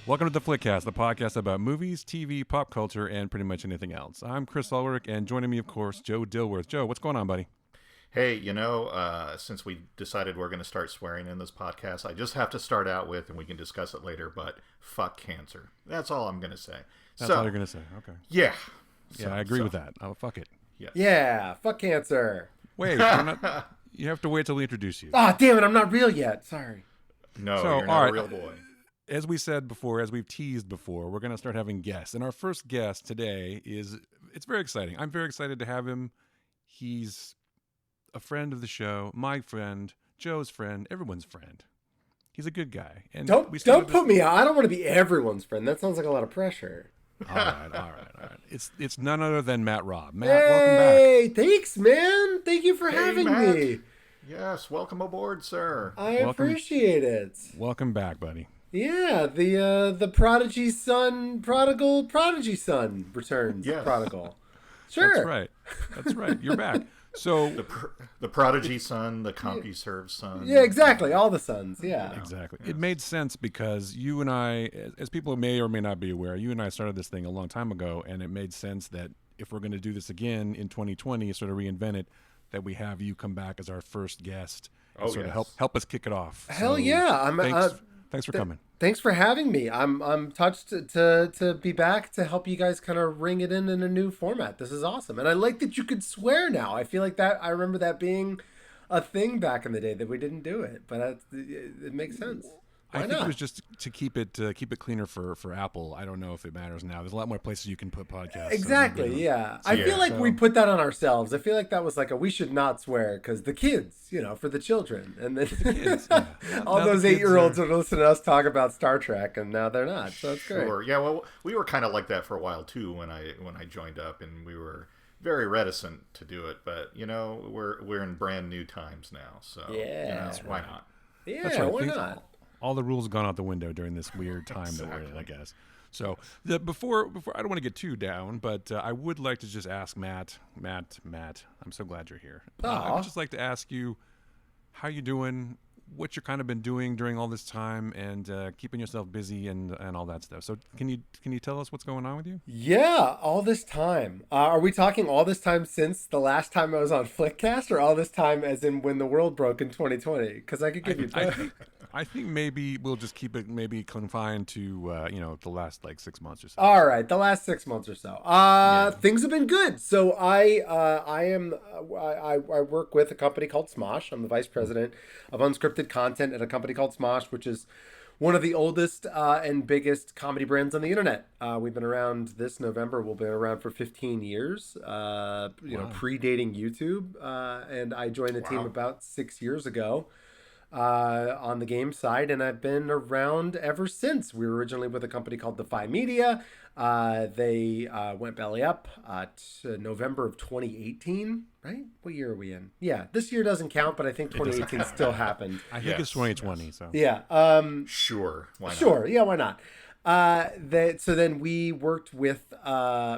Welcome to the Flickcast, the podcast about movies, TV, pop culture, and pretty much anything else. I'm Chris Ulrich, and joining me, of course, Joe Dilworth. Joe, what's going on, buddy? Hey, since we decided we're going to start swearing in this podcast, I just have to start out with, and we can discuss it later, but fuck cancer. That's all I'm going to say. That's all you're going to say, okay. Yeah. Yeah, I agree with that. Oh, fuck it. Yes. Yeah, fuck cancer. Wait, you have to wait till we introduce you. Ah, damn it, I'm not real yet. Sorry. No, So, you're all not right. a real boy. As we said before, as we've teased before, we're going to start having guests. And our first guest today it's very exciting. I'm very excited to have him. He's a friend of the show, my friend, Joe's friend, everyone's friend. He's a good guy. And Don't put me out. I don't want to be everyone's friend. That sounds like a lot of pressure. All right. It's none other than Matt Raub. Matt, Hey, welcome back. thanks, man. Thank you for having Matt. me. Yes, welcome aboard, sir. I appreciate it. Welcome back, buddy. Yeah, the prodigy son, prodigy son returns. Yes. Prodigal. Sure. That's right. You're back. So The prodigy son, the CompuServe son. Yeah, exactly. All the sons. Yeah. exactly. It made sense because you and I, as people may or may not be aware, you and I started this thing a long time ago, and it made sense that if we're going to do this again in 2020, sort of reinvent it, that we have you come back as our first guest and sort of help us kick it off. Hell So yeah. Thanks for coming. Thanks for having me. I'm touched to be back to help you guys kind of ring it in a new format. This is awesome, and I like that you could swear now. I feel like that. I remember that being a thing back in the day that we didn't do it, but it makes sense. Why I think not? it was just to keep it cleaner for Apple. I don't know if it matters now. There's a lot more places you can put podcasts. Exactly. So, Yeah. I feel like we put that on ourselves. I feel like that was like we should not swear because the kids, for the children, and then kids, yeah. all Now those the kids 8-year-olds would listen to us talk about Star Trek, and now they're not. So it's great. Sure. Yeah, well, we were kind of like that for a while, too, when I joined up, and we were very reticent to do it. But, we're in brand new times now, so why not? Yeah. That's right. Why Things- not? all the rules have gone out the window during this weird time that we're in, I guess. So before I don't want to get too down, but I would like to just ask Matt. I'm so glad you're here. I would just like to ask you how you doing, what you've kind of been doing during all this time, and keeping yourself busy and all that stuff. So can you tell us what's going on with you? Yeah, all this time. Are we talking all this time since the last time I was on Flickcast, or all this time as in when the world broke in 2020? Because I could give you both. I think maybe we'll just keep it confined to the last 6 months or so. All right, the last 6 months or so. Things have been good. So I work with a company called Smosh. I'm the vice president of unscripted content at a company called Smosh, which is one of the oldest and biggest comedy brands on the internet. We've been around this November. We'll be around for 15 years. Predating YouTube. And I joined the team about 6 years ago. On the game side, and I've been around ever since. We were originally with a company called Defy Media. They went belly up to November of 2018, right? What year are we in? Yeah, this year doesn't count, but I think 2018 still happened. I think it's 2020. So Yeah. Sure. Why not? Sure. Yeah, why not? So then we worked with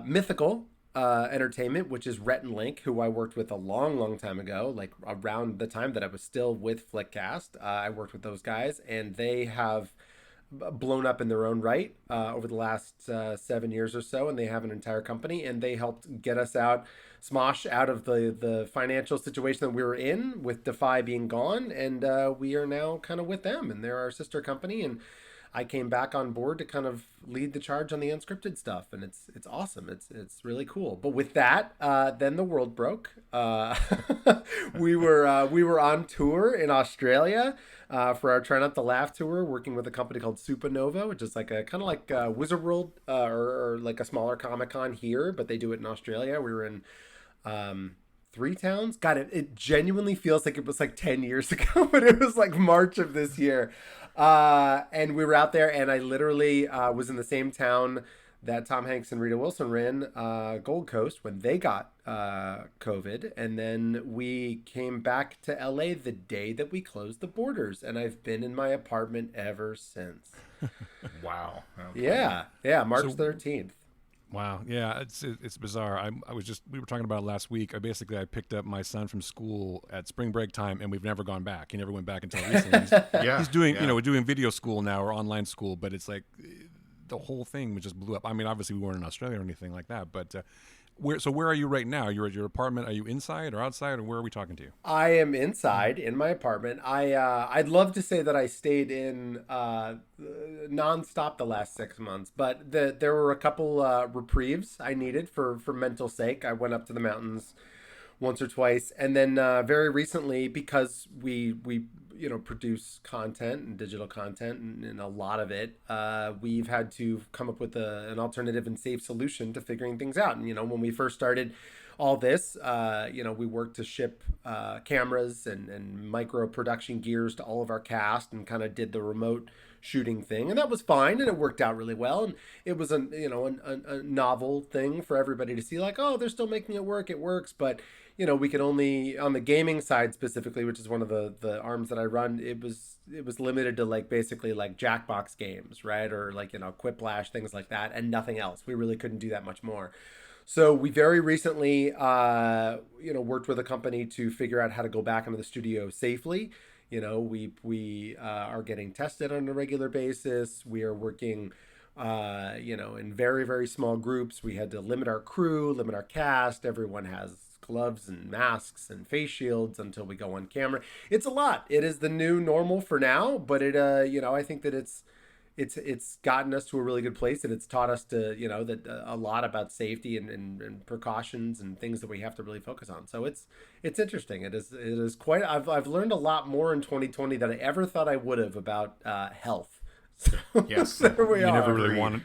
Mythical Entertainment, which is Rhett and Link, who I worked with a long time ago, like around the time that I was still with Flickcast. I worked with those guys, and they have blown up in their own right over the last 7 years or so, and they have an entire company, and they helped get us Smosh out of the financial situation that we were in with Defy being gone, and we are now kind of with them, and they're our sister company, and I came back on board to kind of lead the charge on the unscripted stuff, and it's awesome. It's really cool. But with that, then the world broke. We were on tour in Australia for our Try Not to Laugh tour, working with a company called Supernova, which is like a kind of like Wizard World or like a smaller Comic-Con here, but they do it in Australia. We were in 3 towns. God, it genuinely feels like it was like 10 years ago, but it was like March of this year. And we were out there, and I literally was in the same town that Tom Hanks and Rita Wilson were in, Gold Coast, when they got COVID. And then we came back to LA the day that we closed the borders, and I've been in my apartment ever since. Wow. Okay. Yeah, March 13th. Wow, yeah, it's bizarre. We were talking about it last week. I picked up my son from school at spring break time, and we've never gone back. He never went back until recently. He's doing, we're doing video school now or online school, but it's like the whole thing just blew up. I mean, obviously we weren't in Australia or anything like that, but where are you right now? You're at your apartment. Are you inside or outside, or where are we talking to you? I am inside in my apartment. I'd love to say that I stayed in nonstop the last 6 months, but there were a couple reprieves I needed for mental sake. I went up to the mountains once or twice, and then very recently, because we produce content and digital content, and a lot of it, we've had to come up with an alternative and safe solution to figuring things out. And when we first started all this, we worked to ship cameras and micro production gears to all of our cast, and kind of did the remote shooting thing, and that was fine, and it worked out really well, and it was a novel thing for everybody to see, like, oh, they're still making it work, it works. But we could only, on the gaming side specifically, which is one of the arms that I run, it was limited to basically Jackbox games, right? Or Quiplash, things like that, and nothing else. We really couldn't do that much more. So we very recently, worked with a company to figure out how to go back into the studio safely. We are getting tested on a regular basis. We are working, in very, very small groups. We had to limit our crew, limit our cast. Everyone has gloves and masks and face shields until we go on camera. It's a lot. It is the new normal for now, but I think that it's gotten us to a really good place, and it's taught us to, that a lot about safety and precautions and things that we have to really focus on. So it's interesting. It is quite, I've learned a lot more in 2020 than I ever thought I would have about health. So, yes. There we are.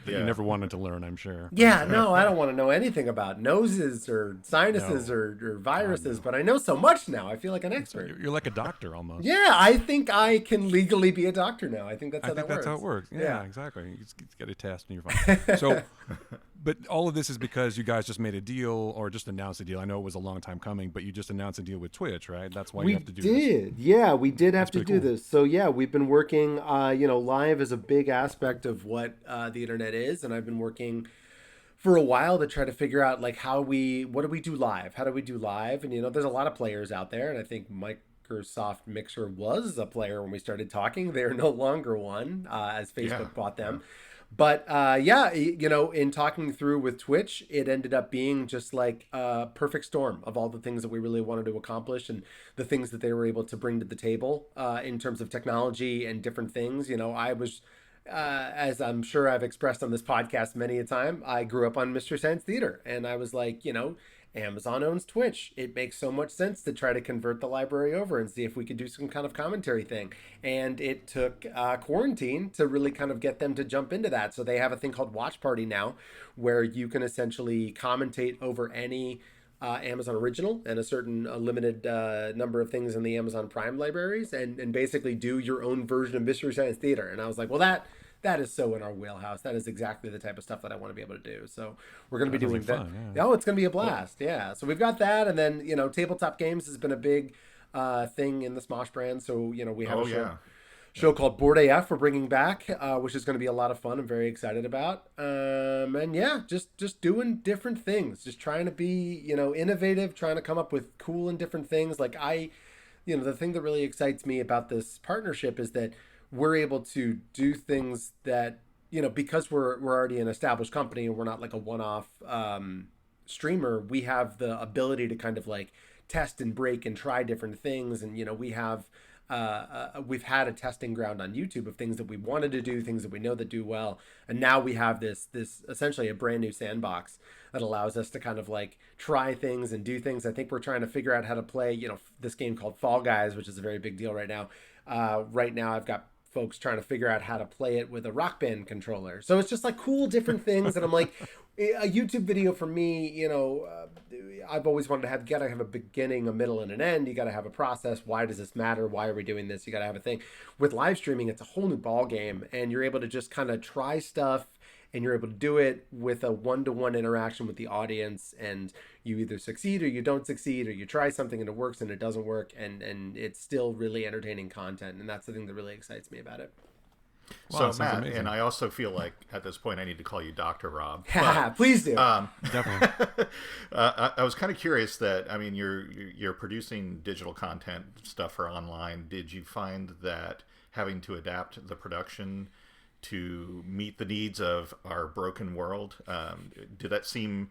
You never wanted to learn, I'm sure. Yeah, no, I don't want to know anything about noses or sinuses or viruses, but I know so much now. I feel like an expert. You're like a doctor almost. Yeah, I think I can legally be a doctor now. I think that's how that works. That's how it works. Yeah, exactly. You just get a test and you're fine. So, but all of this is because you guys just made a deal or just announced a deal. I know it was a long time coming, but you just announced a deal with Twitch, right? That's why you have to do this. We did. Yeah, we did have to do this. So yeah, we've been working, live is a big aspect of what the internet is, and I've been working for a while to try to figure out what do we do live? How do we do live? And there's a lot of players out there, and I think Microsoft Mixer was a player when we started talking. They're no longer one, as Facebook bought them. But in talking through with Twitch, it ended up being just like a perfect storm of all the things that we really wanted to accomplish and the things that they were able to bring to the table in terms of technology and different things. I was, as I'm sure I've expressed on this podcast many a time, I grew up on Mystery Science Theater, and I was like, Amazon owns Twitch. It makes so much sense to try to convert the library over and see if we could do some kind of commentary thing. And it took quarantine to really kind of get them to jump into that. So they have a thing called Watch Party now, where you can essentially commentate over any Amazon original and a certain limited number of things in the Amazon Prime libraries, and basically do your own version of Mystery Science Theater. And I was like, well, that is so in our wheelhouse. That is exactly the type of stuff that I want to be able to do. So we're going to be doing that. Fun, yeah. Oh, it's going to be a blast. Yeah. So we've got that. And then, tabletop games has been a big thing in the Smosh brand. So, we have a show called Board AF we're bringing back, which is going to be a lot of fun. I'm very excited about. And yeah, just doing different things, just trying to be, innovative, trying to come up with cool and different things. Like the thing that really excites me about this partnership is that we're able to do things that, because we're already an established company and we're not like a one-off streamer, we have the ability to kind of test and break and try different things. And, we've had a testing ground on YouTube of things that we wanted to do, things that we know that do well. And now we have this essentially a brand new sandbox that allows us to kind of try things and do things. I think we're trying to figure out how to play, this game called Fall Guys, which is a very big deal right now. Right now I've got folks trying to figure out how to play it with a Rock Band controller. So it's just cool different things. And I'm like, a YouTube video for me, I've always wanted to gotta have a beginning, a middle, and an end. You gotta have a process. Why does this matter? Why are we doing this? You gotta have a thing. With live streaming, it's a whole new ball game, and you're able to just kind of try stuff, and you're able to do it with a one-to-one interaction with the audience, and you either succeed or you don't succeed, or you try something and it works and it doesn't work, and it's still really entertaining content, and that's the thing that really excites me about it. Wow, so Matt, amazing. And I also feel like at this point I need to call you Dr. Rob. Please do. Definitely. I was kind of curious that, you're producing digital content stuff for online. Did you find that having to adapt the production to meet the needs of our broken world? Did that seem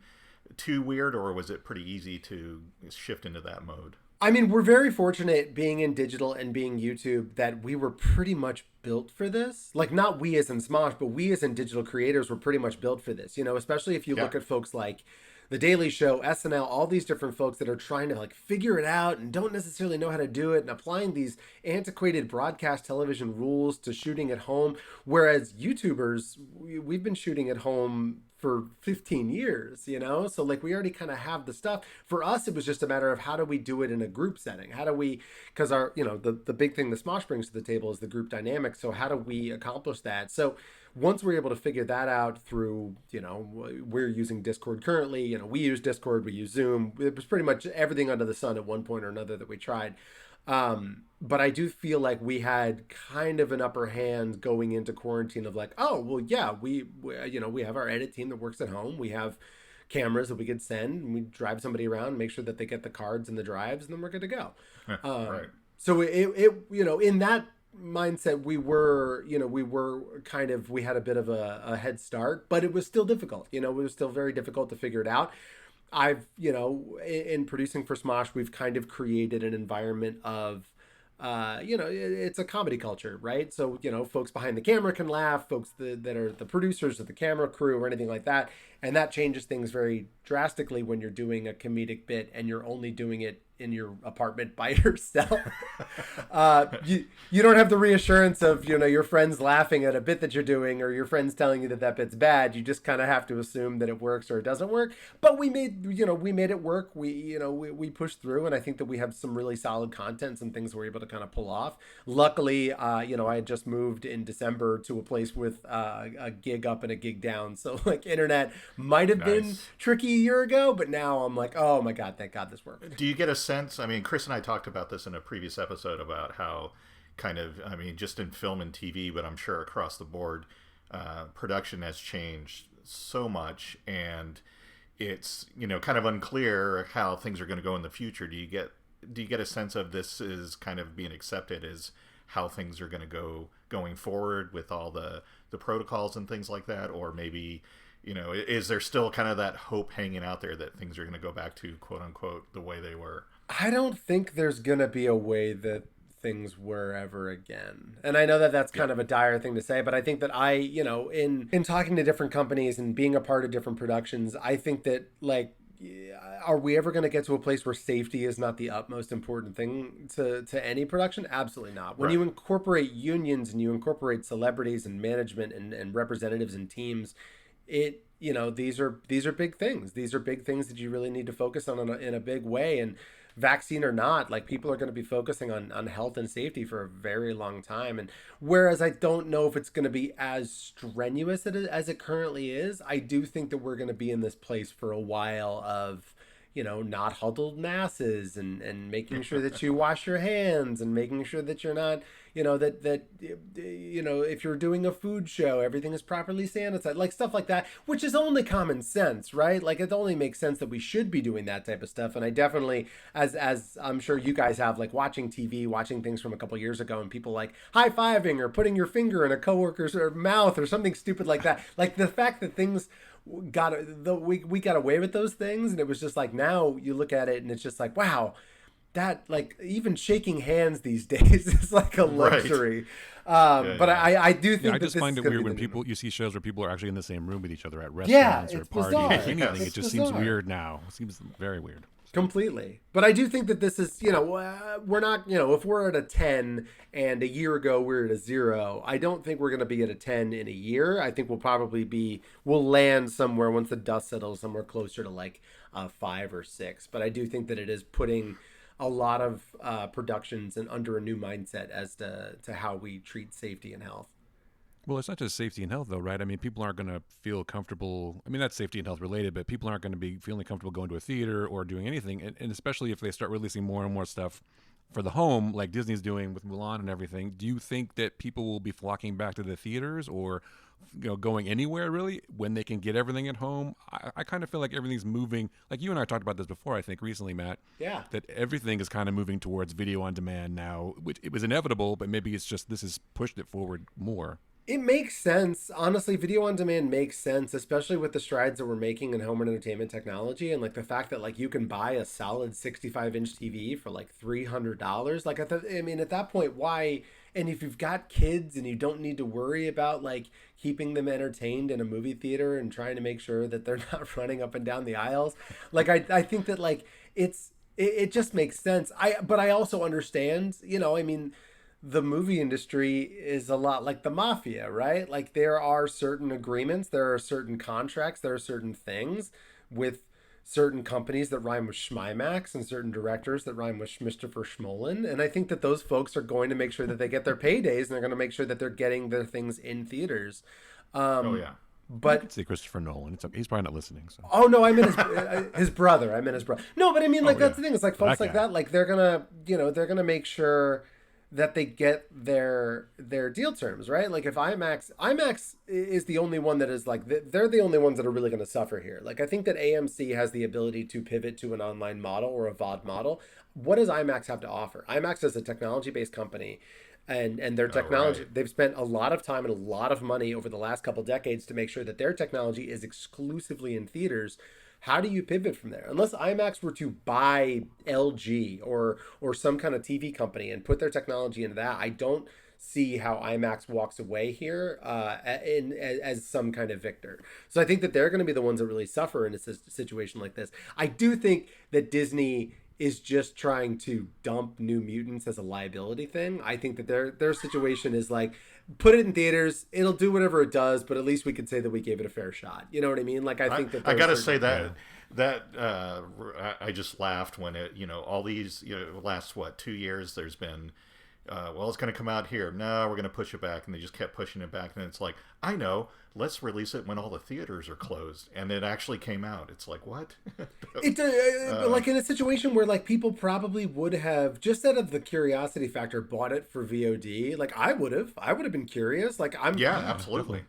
too weird, or was it pretty easy to shift into that mode? I mean, we're very fortunate being in digital and being YouTube that we were pretty much built for this. Like, not we as in Smosh, but we as in digital creators were pretty much built for this, you know, especially if you look at folks like The Daily Show, SNL, all these different folks that are trying to like figure it out and don't necessarily know how to do it and applying these antiquated broadcast television rules to shooting at home. Whereas YouTubers, we've been shooting at home for 15 years, you know? So like we already kind of have the stuff. For us, it was just a matter of how do we do it in a group setting? How do we, because our, you know, the big thing that Smosh brings to the table is the group dynamic. So how do we accomplish that? So once we're able to figure that out through, you know, we're using Discord currently, you know, we use Discord, we use Zoom. It was pretty much everything under the sun at one point or another that we tried. But I do feel like we had kind of an upper hand going into quarantine of like, oh, well, yeah, we you know, we have our edit team that works at home. We have cameras that we could send, and we drive somebody around, make sure that they get the cards and the drives, and then we're good to go. Right. So it you know, in that mindset, we were kind of, we had a bit of a head start, but it was still difficult. You know, it was still very difficult to figure it out. I've, you know, in producing for Smosh, we've kind of created an environment of, you know, it's a comedy culture, right? So, you know, folks behind the camera can laugh, folks that are the producers or the camera crew or anything like that. And that changes things very drastically when you're doing a comedic bit and you're only doing it in your apartment by yourself. You don't have the reassurance of, you know, your friends laughing at a bit that you're doing or your friends telling you that that bit's bad. You just kind of have to assume that it works or it doesn't work. But we made it work. We pushed through, and I think that we have some really solid content, some things we're able to kind of pull off. Luckily, you know, I had just moved in December to a place with a gig up and a gig down. So like internet might have been tricky a year ago, but now I'm like, oh my God, thank God this worked. Do you get a sense, I mean, Chris and I talked about this in a previous episode about how kind of, I mean, just in film and TV, but I'm sure across the board, production has changed so much, and it's, you know, kind of unclear how things are going to go in the future. Do you get a sense of this is kind of being accepted as how things are going to go going forward with all the protocols and things like that? Or maybe, you know, is there still kind of that hope hanging out there that things are going to go back to, quote unquote, the way they were? I don't think there's going to be a way that things were ever again. And I know that that's kind of a dire thing to say, but I think that I, you know, in talking to different companies and being a part of different productions, I think that, like, are we ever going to get to a place where safety is not the utmost important thing to any production? Absolutely not. When you incorporate unions and you incorporate celebrities and management and representatives and teams, it, you know, these are big things. These are big things that you really need to focus on in a big way. And vaccine or not, like, people are going to be focusing on health and safety for a very long time. And whereas I don't know if it's going to be as strenuous as it currently is, I do think that we're going to be in this place for a while of, you know, not huddled masses and making sure that you wash your hands and making sure that you're not, you know, that you know, if you're doing a food show, everything is properly sanitized, like stuff like that, which is only common sense, right? Like, it only makes sense that we should be doing that type of stuff. And I definitely, as I'm sure you guys have, like, watching TV, watching things from a couple years ago and people like high-fiving or putting your finger in a coworker's mouth or something stupid like that. Like, the fact that things we got away with those things, and it was just like, now you look at it and it's just like, wow, that, like, even shaking hands these days is like a luxury. But I do think I just find it weird when you see shows where people are actually in the same room with each other at restaurants or parties or anything. It just seems weird now. It seems very weird. Completely. But I do think that this is, you know, we're not, you know, if we're at a 10 and a year ago we're at a 0, I don't think we're going to be at a 10 in a year. I think we'll land somewhere once the dust settles, somewhere closer to like a 5 or 6. But I do think that it is putting a lot of productions and under a new mindset as to how we treat safety and health. Well, it's not just safety and health, though, right? I mean, people aren't going to feel comfortable. I mean, that's safety and health related, but people aren't going to be feeling comfortable going to a theater or doing anything. And especially if they start releasing more and more stuff for the home, like Disney's doing with Mulan and everything. Do you think that people will be flocking back to the theaters or, you know, going anywhere really when they can get everything at home? I kind of feel like everything's moving. Like, you and I talked about this before, I think recently, Matt. Yeah. That everything is kind of moving towards video on demand now, which it was inevitable, but maybe it's just this has pushed it forward more. It makes sense. Honestly, video on demand makes sense, especially with the strides that we're making in home and entertainment technology, and like the fact that like you can buy a solid 65-inch TV for like $300. Like I mean, at that point, why? And if you've got kids and you don't need to worry about like keeping them entertained in a movie theater and trying to make sure that they're not running up and down the aisles, like I think that like it just makes sense. But I also understand, I mean, the movie industry is a lot like the mafia, right? Like there are certain agreements, there are certain contracts, there are certain things with certain companies that rhyme with Schmimax and certain directors that rhyme with Schmistofer Schmolin. And I think that those folks are going to make sure that they get their paydays and they're going to make sure that they're getting their things in theaters. Oh yeah. I But could see Christopher Nolan. It's okay. He's probably not listening. So. oh no, I meant his brother. I meant his brother. No, but I mean, like that's the thing. It's like folks That like guy. that. Like they're gonna, they're gonna make sure that they get their deal terms, right? Like if IMAX is the only one that is like they're the only ones that are really going to suffer here. Like I think that AMC has the ability to pivot to an online model or a VOD model. What does IMAX have to offer? IMAX is a technology-based company, and their technology, right. they've spent a lot of time and a lot of money over the last couple decades to make sure that their technology is exclusively in theaters. How do you pivot from there? Unless IMAX were to buy LG or some kind of TV company and put their technology into that, I don't see how IMAX walks away here as some kind of victor. So I think that they're going to be the ones that really suffer in a situation like this. I do think that Disney is just trying to dump New Mutants as a liability thing. I think that their situation is like, put it in theaters, it'll do whatever it does, but at least we could say that we gave it a fair shot. You know what I mean? Like I think that I gotta certain... say that I just laughed when it all these last 2 years there's been well, it's going to come out here. No, we're going to push it back, and they just kept pushing it back. And it's like, I know, let's release it when all the theaters are closed, and it actually came out. It's like, what? It's like in a situation where like people probably would have just out of the curiosity factor bought it for VOD. Like I would have been curious. Like Yeah, absolutely.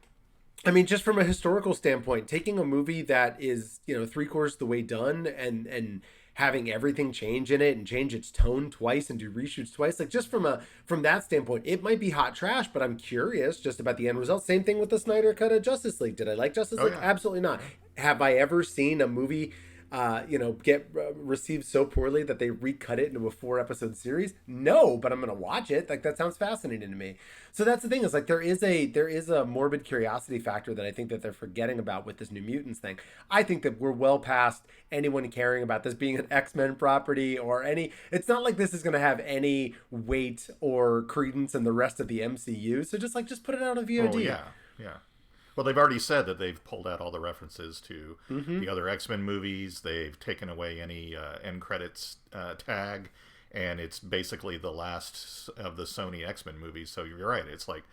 I mean, just from a historical standpoint, taking a movie that is, 3/4 the way done and having everything change in it and change its tone twice and do reshoots twice, like just from that standpoint, it might be hot trash, but I'm curious just about the end result. Same thing with the Snyder cut of Justice League. Did I like Justice League? Yeah. Absolutely not. Have I ever seen a movie get received so poorly that they recut it into a 4-episode series? No, but I'm gonna watch it. Like that sounds fascinating to me. So that's the thing, is like there is a morbid curiosity factor that I think that they're forgetting about with this New Mutants thing. I think that we're well past anyone caring about this being an X-Men property or any. It's not like this is gonna have any weight or credence in the rest of the MCU. So just put it out on VOD. Oh yeah. Well, they've already said that they've pulled out all the references to the other X-Men movies. They've taken away any end credits tag, and it's basically the last of the Sony X-Men movies. So you're right. It's like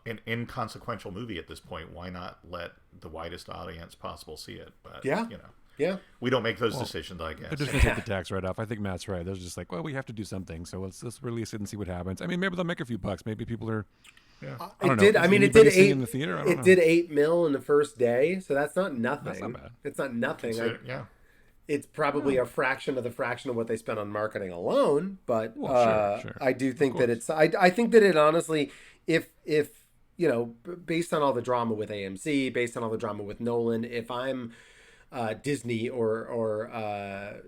an inconsequential movie at this point. Why not let the widest audience possible see it? But, Yeah. we don't make those decisions, I guess. They're just going to take the tax write-off. I think Matt's right. They're just like, well, we have to do something, so let's release it and see what happens. I mean, maybe they'll make a few bucks. Maybe people are... Yeah. I don't It did. know. I mean, Is it did anybody seeing eight. in the theater? I don't It know. did $8 million in the first day, so that's not nothing. That's not bad. It's not nothing. Yeah. It's probably a fraction of what they spent on marketing alone, but Sure. I do think that it's. I think that it honestly, if based on all the drama with AMC, based on all the drama with Nolan, if I'm Disney or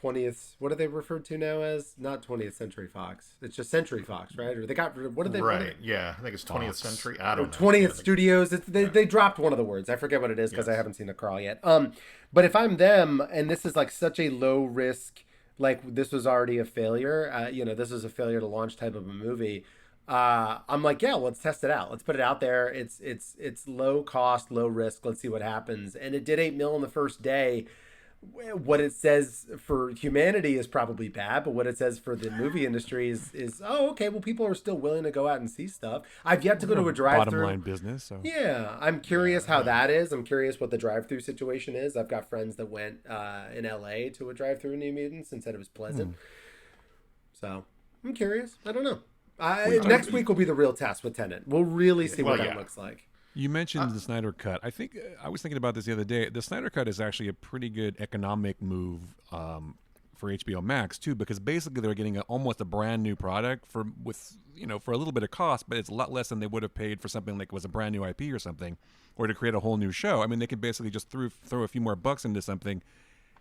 20th, what are they referred to now as? Not 20th Century Fox. It's just Century Fox, right? Or they got what did they? Right. Yeah. I think it's 20th Century. I don't know. 20th Studios. They dropped one of the words. I forget what it is because I haven't seen the crawl yet. But if I'm them, and this is like such a low risk, like this was already a failure. This is a failure to launch type of a movie. I'm like, yeah, let's test it out. Let's put it out there. It's low cost, low risk. Let's see what happens. And it did $8 million in the first day. What it says for humanity is probably bad, but what it says for the movie industry is okay, well, people are still willing to go out and see stuff. I've yet to go to a drive-through. Bottom line business. So. Yeah, I'm curious how that is. I'm curious what the drive-through situation is. I've got friends that went in LA to a drive-through New Mutants and said it was pleasant. So I'm curious. I don't know. Next week will be the real test with Tenet. We'll really see what that looks like. You mentioned the Snyder Cut. I think I was thinking about this the other day. The Snyder Cut is actually a pretty good economic move for HBO Max too, because basically they're getting almost a brand new product for a little bit of cost, but it's a lot less than they would have paid for something like it was a brand new IP or something, or to create a whole new show. I mean, they could basically just throw a few more bucks into something,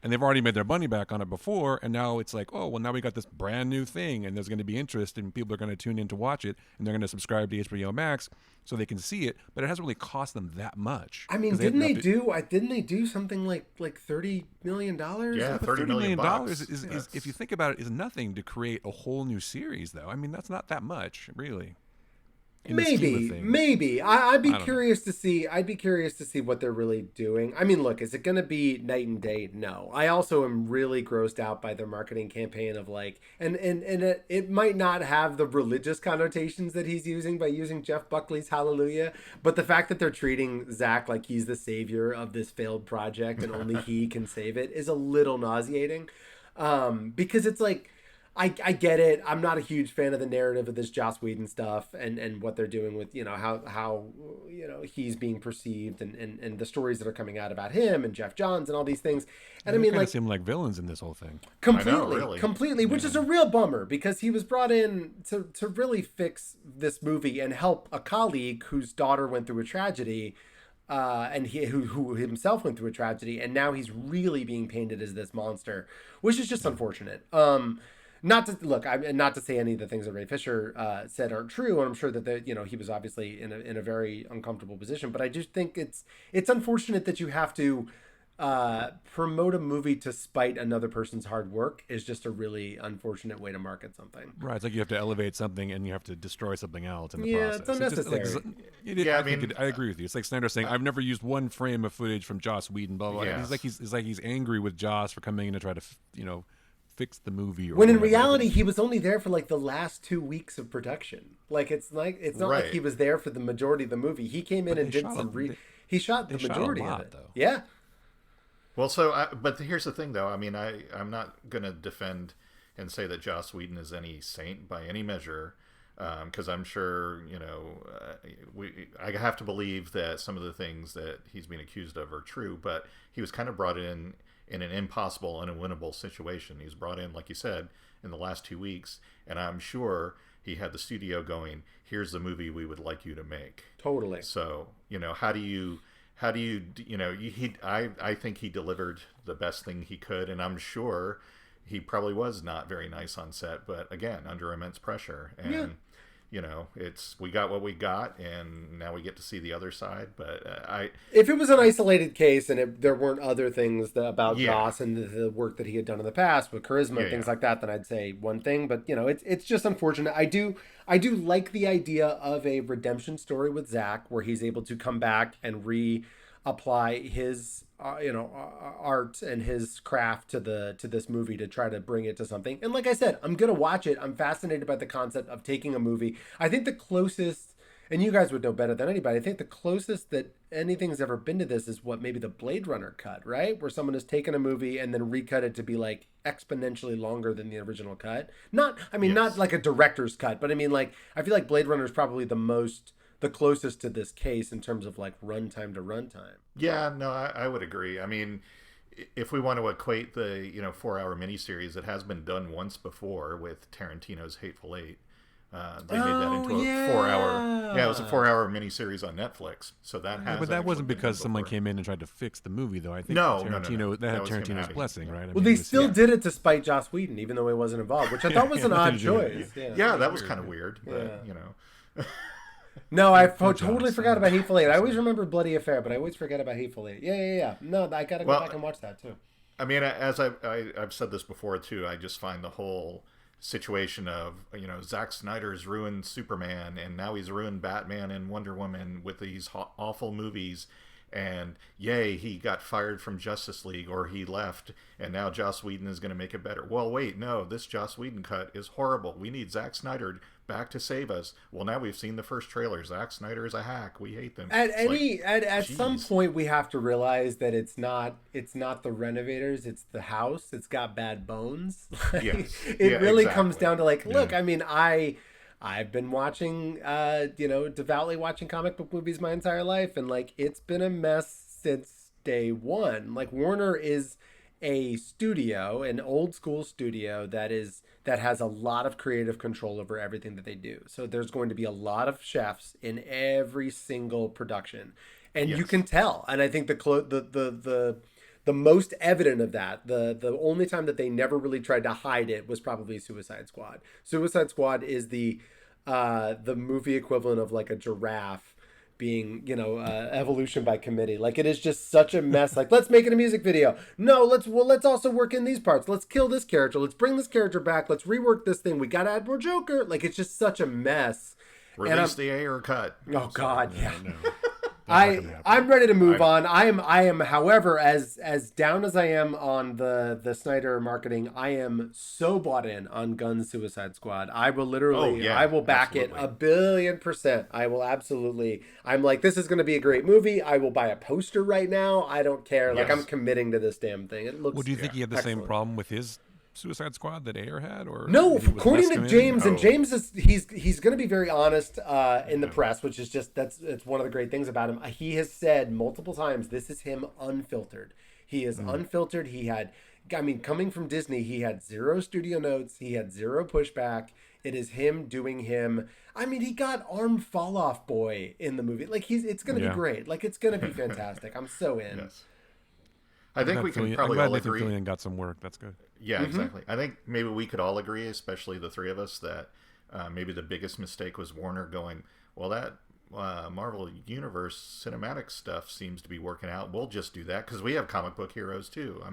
and they've already made their money back on it before, and now it's like, oh, well, now we got this brand new thing, and there's going to be interest, and people are going to tune in to watch it, and they're going to subscribe to HBO Max so they can see it, but it hasn't really cost them that much. I mean, didn't they do something like $30 million? Yeah, $30 million is if you think about it, is nothing to create a whole new series, though. I mean, that's not that much, really. Maybe. I'd be curious to see. I'd be curious to see what they're really doing. I mean, look, is it going to be night and day? No. I also am really grossed out by their marketing campaign of like, and it might not have the religious connotations that he's using by using Jeff Buckley's Hallelujah, but the fact that they're treating Zach like he's the savior of this failed project and only he can save it is a little nauseating, because it's like, I get it. I'm not a huge fan of the narrative of this Joss Whedon stuff and what they're doing with, how he's being perceived and the stories that are coming out about him and Jeff Johns and all these things. And I mean, like, seem like villains in this whole thing. Completely, which is a real bummer because he was brought in to really fix this movie and help a colleague whose daughter went through a tragedy. And who himself went through a tragedy, and now he's really being painted as this monster, which is just unfortunate. Not to say any of the things that Ray Fisher said aren't true, and I'm sure that he was obviously in a very uncomfortable position. But I just think it's unfortunate that you have to promote a movie to spite another person's hard work is just a really unfortunate way to market something. Right, it's like you have to elevate something and you have to destroy something else in the process. It's unnecessary. I agree with you. It's like Snyder saying, "I've never used one frame of footage from Joss Whedon." Blah blah. Yes. It's like he's angry with Joss for coming in to try to fix the movie. When in reality, he was only there for like the last 2 weeks of production. Like it's not like he was there for the majority of the movie. He came in and did some. He shot the majority of it, though. Yeah. Well, but here's the thing, though. I mean, I'm not gonna defend and say that Joss Whedon is any saint by any measure, because I'm sure I have to believe that some of the things that he's being accused of are true. But he was kind of brought in an impossible, unwinnable situation. He was brought in, like you said, in the last 2 weeks, and I'm sure he had the studio going, "Here's the movie we would like you to make." Totally. So, I think he delivered the best thing he could, and I'm sure he probably was not very nice on set, but again, under immense pressure. And we got what we got, and now we get to see the other side. But if it was an isolated case and there weren't other things about Joss and the work that he had done in the past with charisma and things like that, then I'd say one thing. But it's just unfortunate. I do like the idea of a redemption story with Zach, where he's able to come back and reapply his art and his craft to this movie to try to bring it to something. And like I said, I'm gonna watch it. I'm fascinated by the concept of taking a movie. I think the closest, and you guys would know better than anybody, I think the closest that anything's ever been to this is what maybe the Blade Runner cut, right? Where someone has taken a movie and then recut it to be like exponentially longer than the original cut. Not like a director's cut, but I mean, like, I feel like Blade Runner is probably the closest to this case in terms of like runtime to runtime. Yeah, no, I would agree. I mean, if we want to equate the 4-hour miniseries, it has been done once before with Tarantino's Hateful Eight. They made that into a 4-hour. Yeah, it was a 4-hour miniseries on Netflix. So that has. But that wasn't because someone came in and tried to fix the movie, though. I think Tarantino that had Tarantino's blessing, right? They still did it to spite Joss Whedon, even though he wasn't involved, which I thought was an odd choice. Yeah, that was kind of weird. But, No, I totally forgot about Hateful Eight. I always remember Bloody Affair, but I always forget about Hateful Eight. Yeah. No, I gotta go back and watch that too. I mean, as I've said this before too, I just find the whole situation of Zack Snyder's ruined Superman, and now he's ruined Batman and Wonder Woman with these awful movies. And yay, he got fired from Justice League, or he left, and now Joss Whedon is going to make it better. Well, wait, no, this Joss Whedon cut is horrible. We need Zack Snyder back to save us. Well, now we've seen the first trailer. Zack Snyder is a hack. We hate them. At some point, we have to realize that it's not the renovators, it's the house. It's got bad bones. Yes. It really comes down to like, look, I mean, I've been watching, devoutly watching comic book movies my entire life, and like it's been a mess since day one. Like Warner is a studio, an old school studio that has a lot of creative control over everything that they do. So there's going to be a lot of chefs in every single production, and you can tell. And I think the most evident of that, the only time that they never really tried to hide it was probably Suicide Squad. Suicide Squad is the movie equivalent of like a giraffe being, evolution by committee. Like, it is just such a mess. Like, let's make it a music video. No, let's also work in these parts. Let's kill this character. Let's bring this character back. Let's rework this thing. We gotta add more Joker. Like, it's just such a mess. Release the Ayer cut. Oh God, yeah. No. I'm ready to move on. I am, however, as down as I am on the Snyder marketing, I am so bought in on Gunn's Suicide Squad. I will literally, I will back it 1,000,000,000%. I will absolutely. I'm like, this is going to be a great movie. I will buy a poster right now. I don't care. Like, I'm committing to this damn thing. It looks. Well, do you think he had the same problem with his Suicide Squad that Ayer had, or no? According to James, and James is he's going to be very honest in the press, which is just it's one of the great things about him. He has said multiple times this is him unfiltered. He is unfiltered. He had, coming from Disney, he had zero studio notes. He had zero pushback. It is him doing him. He got Arm Fall Off Boy in the movie. Like, it's going to be great. Like, it's going to be fantastic. I'm so in. Yes. I think we can probably all agree. Nathan Fillion got some work. That's good. Yeah, exactly. I think maybe we could all agree, especially the three of us, that maybe the biggest mistake was Warner going, well, that Marvel Universe cinematic stuff seems to be working out. We'll just do that because we have comic book heroes too.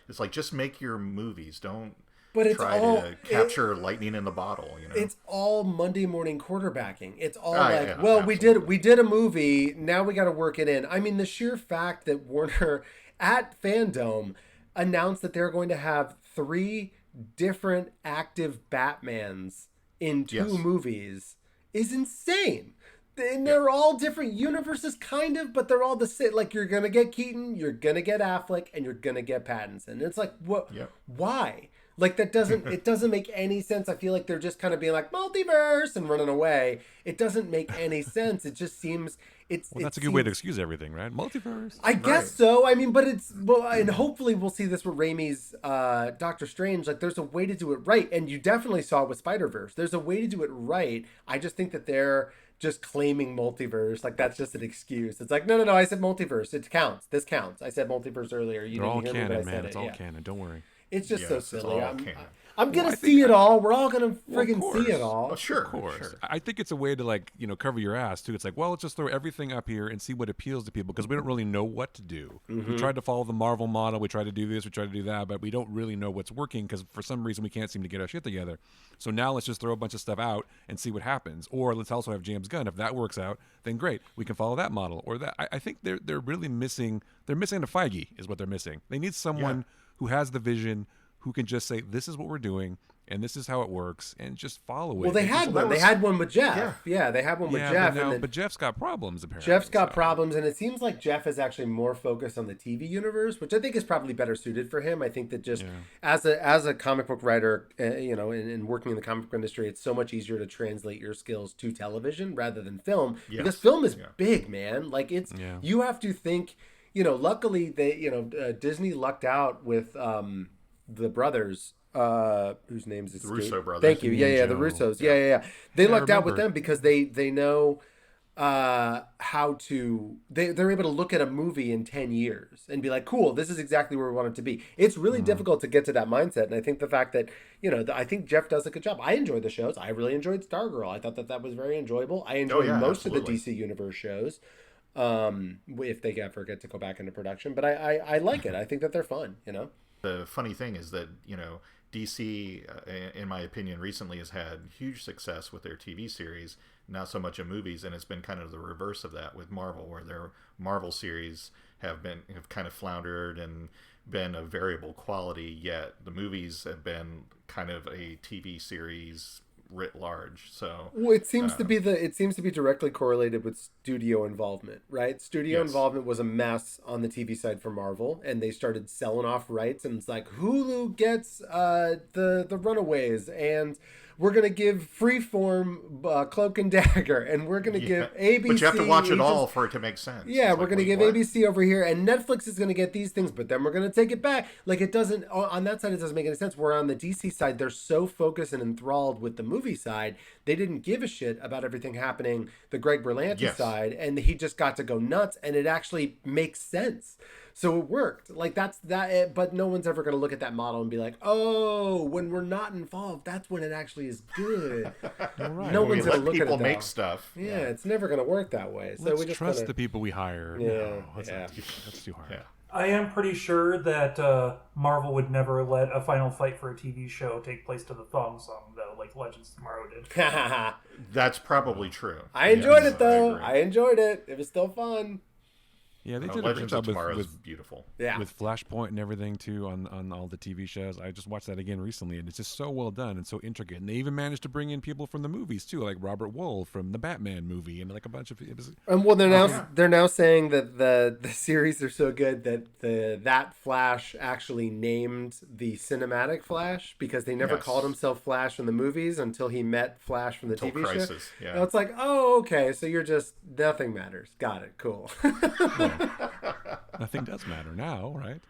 It's like, just make your movies. Don't try to capture lightning in the bottle. It's all Monday morning quarterbacking. It's all absolutely. we did a movie. Now we got to work it in. The sheer fact that Warner at Fandom announced that they're going to have 3 different active Batmans in 2 movies is insane. And they're all different universes, kind of, but they're all the same. Like, you're going to get Keaton, you're going to get Affleck, and you're going to get Pattinson. It's like, what? Yep. Why? Like, it doesn't make any sense. I feel like they're just kind of being like, multiverse, and running away. It doesn't make any sense. It just seems... that's a good way to excuse everything, right? Multiverse. I guess so. But and hopefully we'll see this with Raimi's Doctor Strange. Like, there's a way to do it right, and you definitely saw it with Spider-Verse. There's a way to do it right. I just think that they're just claiming multiverse. Like, that's just an excuse. It's like, no, I said multiverse. It counts. This counts. I said multiverse earlier. You didn't hear me, but I said it. It's all canon. Don't worry. It's just so silly. I'm going to see it all. We're all going to friggin' see it all. Oh, sure. Of course. Sure. I think it's a way to, cover your ass, too. It's like, well, let's just throw everything up here and see what appeals to people, because we don't really know what to do. Mm-hmm. We tried to follow the Marvel model. We tried to do this. We tried to do that. But we don't really know what's working because for some reason we can't seem to get our shit together. So now let's just throw a bunch of stuff out and see what happens. Or let's also have James Gunn. If that works out, then great. We can follow that model. Or that. I think they're really missing. They're missing a Feige is what they're missing. They need someone who has the vision, who can just say, this is what we're doing, and this is how it works, and just follow it. Well, they had one. They had one with Jeff. Yeah, they had one with Jeff. But Jeff's got problems, apparently. Jeff's got problems, and it seems like Jeff is actually more focused on the TV universe, which I think is probably better suited for him. I think that just as a comic book writer, and working in the comic book industry, it's so much easier to translate your skills to television rather than film, because film is big, man. Like, you have to think, luckily Disney lucked out with the brothers, whose names is the Russo brothers. Thank you. The Russos. Yeah. They lucked out with them because they know how to. They're able to look at a movie in 10 years and be like, cool, this is exactly where we want it to be. It's really difficult to get to that mindset, and I think the fact that I think Jeff does a good job. I enjoy the shows. I really enjoyed Stargirl. I thought that was very enjoyable. I enjoyed most of the DC Universe shows. If they ever get to go back into production, but I like it. I think that they're fun. The funny thing is that, DC, in my opinion, recently has had huge success with their TV series, not so much in movies, and it's been kind of the reverse of that with Marvel, where their Marvel series have kind of floundered and been of variable quality, yet the movies have been kind of a TV series writ large. So well, it seems to be directly correlated with studio involvement, right? Studio involvement was a mess on the TV side for Marvel, and they started selling off rights, and it's like Hulu gets the Runaways, and we're gonna give Freeform Cloak and Dagger, and we're gonna give ABC. But you have to watch it all for it to make sense. Yeah, it's we're gonna give ABC over here, and Netflix is gonna get these things, but then we're gonna take it back. Like, it doesn't on that side, it doesn't make any sense. Where on the DC side, they're so focused and enthralled with the movie side, they didn't give a shit about everything happening the Greg Berlanti side, and he just got to go nuts, and it actually makes sense. So it worked. Like, that's that. But no one's ever going to look at that model and be like, oh, when we're not involved, that's when it actually is good. Right. No one's going to look at it. People that make way. stuff. Yeah, it's never going to work that way. So Let's we just trust the people we hire. Yeah, No, that's too hard. Yeah. I am pretty sure that Marvel would never let a final fight for a TV show take place to the thong song, though, like Legends of Tomorrow did. That's probably true. I enjoyed it, I though. agree. I enjoyed it. It was still fun. Yeah, they did a great Legends of job Tomorrow is with beautiful. Yeah. with Flashpoint and everything too on all the TV shows. I just watched that again recently, and it's just so well done and so intricate. And they even managed to bring in people from the movies too, like Robert Wuhl from the Batman movie, and like a bunch of. It was, And well, they're now saying that the series are so good that that Flash actually named the cinematic Flash, because they never called himself Flash in the movies until he met Flash from the TV show. Yeah. And it's like, oh, okay, so you're just nothing matters. Got it. Cool. nothing does matter now, right?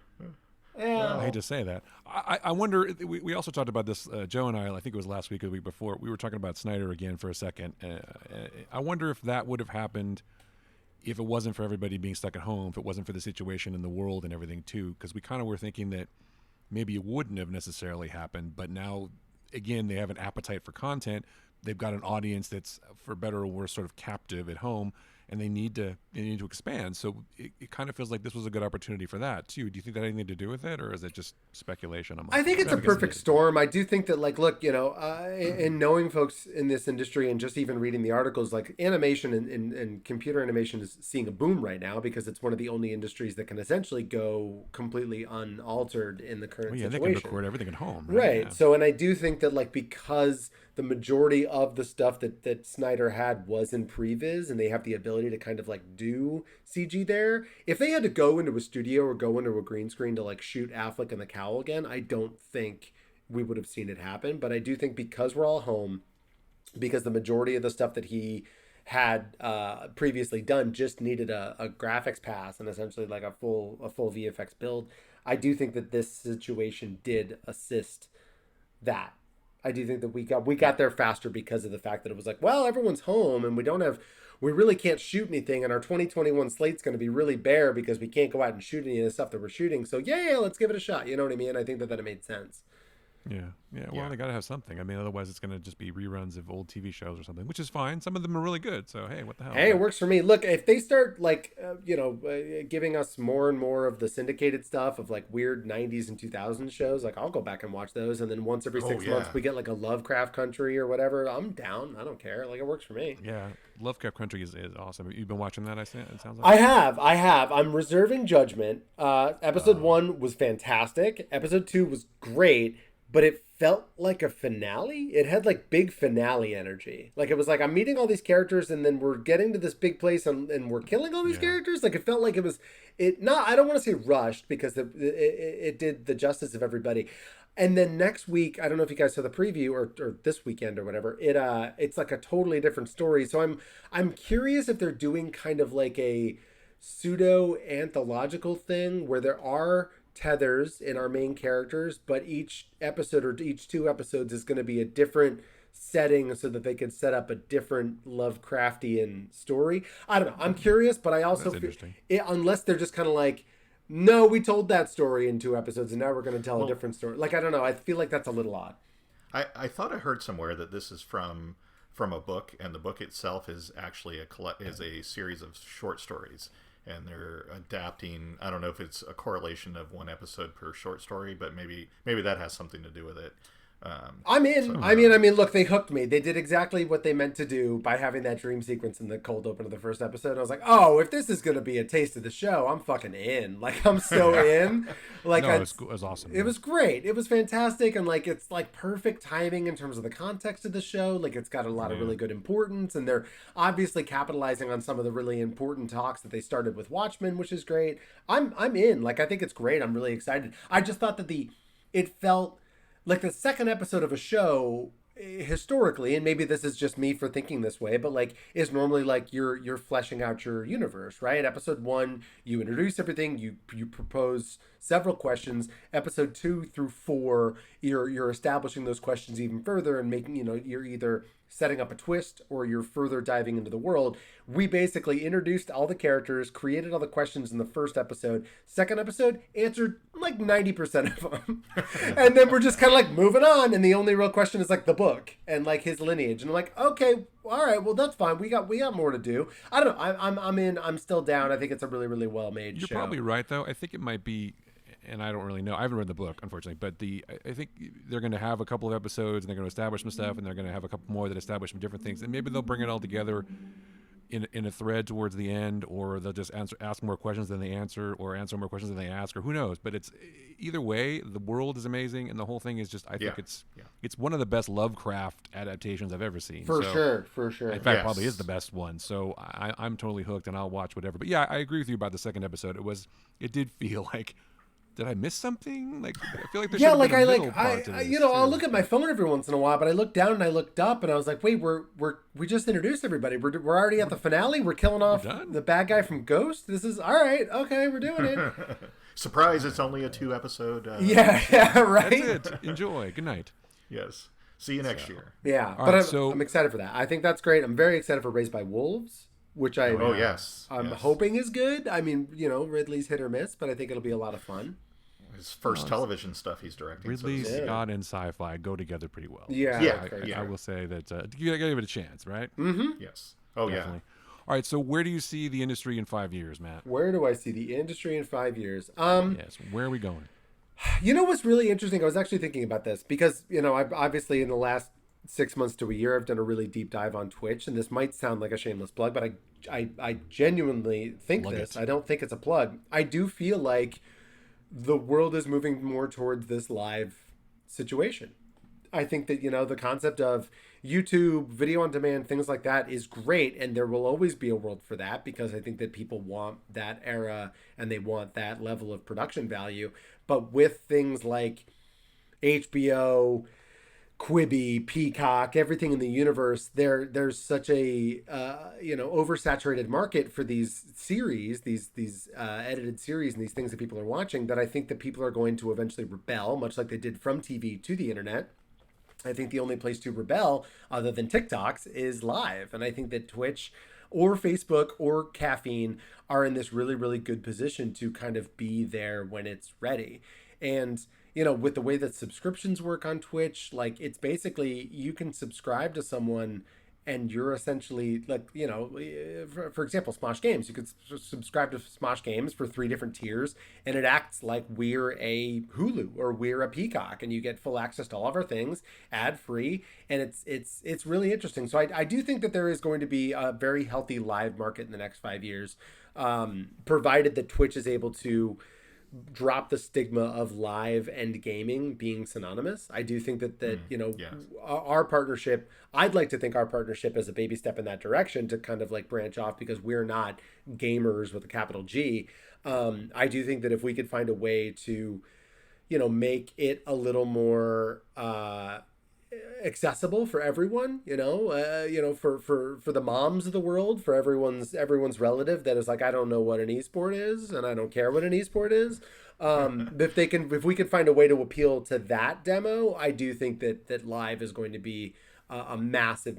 Yeah. I hate to say that. I wonder. We also talked about this. Joe and I think it was last week or the week before. We were talking about Snyder again for a second. I wonder if that would have happened if it wasn't for everybody being stuck at home. If it wasn't for the situation in the world and everything too, because we kind of were thinking that maybe it wouldn't have necessarily happened. But now, again, they have an appetite for content. They've got an audience that's, for better or worse, sort of captive at home. And they need to expand. So it kind of feels like this was a good opportunity for that too. Do you think that had anything to do with it, or is it just speculation? I think it's a perfect storm. I do think that, like, look, in knowing folks in this industry and just even reading the articles, like, animation and computer animation is seeing a boom right now, because it's one of the only industries that can essentially go completely unaltered in the current situation. They can record everything at home. Right. Yeah. So, and I do think that, like, because the majority of the stuff that Snyder had was in previs, and they have the ability to kind of like do CG there. If they had to go into a studio or go into a green screen to like shoot Affleck and the cowl again, I don't think we would have seen it happen. But I do think, because we're all home, because the majority of the stuff that he had previously done just needed a graphics pass and essentially like a full VFX build, I do think that this situation did assist that. I do think that we got there faster because of the fact that it was like, well, everyone's home and we really can't shoot anything, and our 2021 slate's going to be really bare because we can't go out and shoot any of the stuff that we're shooting. So yeah, let's give it a shot. You know what I mean? I think that it made sense. Yeah. Well, they got to have something. I mean, otherwise it's going to just be reruns of old TV shows or something, which is fine. Some of them are really good. So hey, what the hell? Hey, it works for me. Look, if they start like giving us more and more of the syndicated stuff of like weird 90s and 2000s shows, like I'll go back and watch those. And then once every 6 months we get like a Lovecraft Country or whatever, I'm down. I don't care. Like, it works for me. Yeah, Lovecraft Country is awesome. You've been watching that? It sounds like I have. I'm reserving judgment. Episode 1 was fantastic. Episode 2 was great, but it felt like a finale. It had like big finale energy. Like, it was like, I'm meeting all these characters and then we're getting to this big place and we're killing all these characters. Like, it felt like I don't want to say rushed, because it did the justice of everybody. And then next week, I don't know if you guys saw the preview or this weekend or whatever, it's like a totally different story. So I'm curious if they're doing kind of like a pseudo anthological thing where there are tethers in our main characters, but each episode or each 2 episodes is going to be a different setting so that they could set up a different Lovecraftian story. I don't know. I'm curious, but I also feel unless they're just kind of like, no, we told that story in 2 episodes and now we're going to tell a different story. Like, I don't know. I feel like that's a little odd. I thought I heard somewhere that this is from a book, and the book itself is actually a series of short stories. And they're adapting. I don't know if it's a correlation of 1 episode per short story, but maybe that has something to do with it. I'm in. So, I mean, look, they hooked me. They did exactly what they meant to do by having that dream sequence in the cold open of the first episode. I was like, oh, if this is going to be a taste of the show, I'm fucking in. Like, I'm so in. Like, no, it was awesome. It was great. It was fantastic. And like, it's like perfect timing in terms of the context of the show. Like, it's got a lot of really good importance. And they're obviously capitalizing on some of the really important talks that they started with Watchmen, which is great. I'm in. Like, I think it's great. I'm really excited. I just thought that it felt like the second episode of a show historically, and maybe this is just me for thinking this way, but like is normally like you're fleshing out your universe, right? Episode 1, you introduce everything, you propose several questions. Episode 2 through 4, you're establishing those questions even further and making, you're either setting up a twist or you're further diving into the world. We basically introduced all the characters, created all the questions in the first episode. Second episode answered like 90% of them. And then we're just kind of like moving on. And the only real question is like the book and like his lineage. And I'm like, okay, all right, well, that's fine. We got more to do. I don't know. I'm in. I'm still down. I think it's a really, really well made show. You're probably right, though. I think it might be, and I don't really know. I haven't read the book, unfortunately, but I think they're going to have a couple of episodes, and they're going to establish some stuff, and they're going to have a couple more that establish some different things, and maybe they'll bring it all together in a thread towards the end, or they'll just ask more questions than they answer, or answer more questions than they ask, or who knows. But it's either way, the world is amazing, and the whole thing is just. I think it's one of the best Lovecraft adaptations I've ever seen. For sure. In fact, probably is the best one. So I'm totally hooked, and I'll watch whatever. But yeah, I agree with you about the second episode. It did feel like. Did I miss something? Like I feel like there should have been a middle part to this, I'll look at my phone every once in a while, but I looked down and I looked up and I was like, wait, we just introduced everybody. We're already at the finale. We're killing off the bad guy from Ghost. This is all right. Okay, we're doing it. Surprise! It's only a 2-episode. Yeah, right. That's it. Enjoy. Good night. Yes. See you next year. Yeah, all but right, I'm excited for that. I think that's great. I'm very excited for Raised by Wolves, which I'm hoping is good. I mean, Ridley's hit or miss, but I think it'll be a lot of fun. His first television stuff he's directing. Ridley Scott and sci-fi go together pretty well. Yeah. I will say that you gotta give it a chance, right? Mm-hmm. Yes. Oh, definitely. All right. So where do you see the industry in 5 years, Matt? Where do I see the industry in 5 years? Yes. Where are we going? You know what's really interesting? I was actually thinking about this because I've obviously in the last 6 months to a year I've done a really deep dive on Twitch, and this might sound like a shameless plug, but I genuinely think I don't think it's a plug. I do feel like the world is moving more towards this live situation. I think that, the concept of YouTube, video on demand, things like that is great. And there will always be a world for that because I think that people want that era and they want that level of production value. But with things like HBO, Quibi, Peacock, everything in the universe, there's such a oversaturated market for these series, these edited series and these things that people are watching, that I think that people are going to eventually rebel, much like they did from TV to the internet. I think the only place to rebel, other than TikToks, is live, and I think that Twitch or Facebook or Caffeine are in this really, really good position to kind of be there when it's ready. And with the way that subscriptions work on Twitch, like it's basically you can subscribe to someone and you're essentially like, for example, Smosh Games. You could subscribe to Smosh Games for 3 different tiers and it acts like we're a Hulu or we're a Peacock and you get full access to all of our things ad free. And it's really interesting. So I do think that there is going to be a very healthy live market in the next 5 years, provided that Twitch is able to drop the stigma of live and gaming being synonymous. I do think that our partnership, I'd like to think our partnership is a baby step in that direction to kind of like branch off because we're not gamers with a capital G. I do think that if we could find a way to, make it a little more accessible for everyone, for the moms of the world, for everyone's relative that is like, I don't know what an esport is and I don't care what an esport is. If we could find a way to appeal to that demo, I do think that live is going to be a massive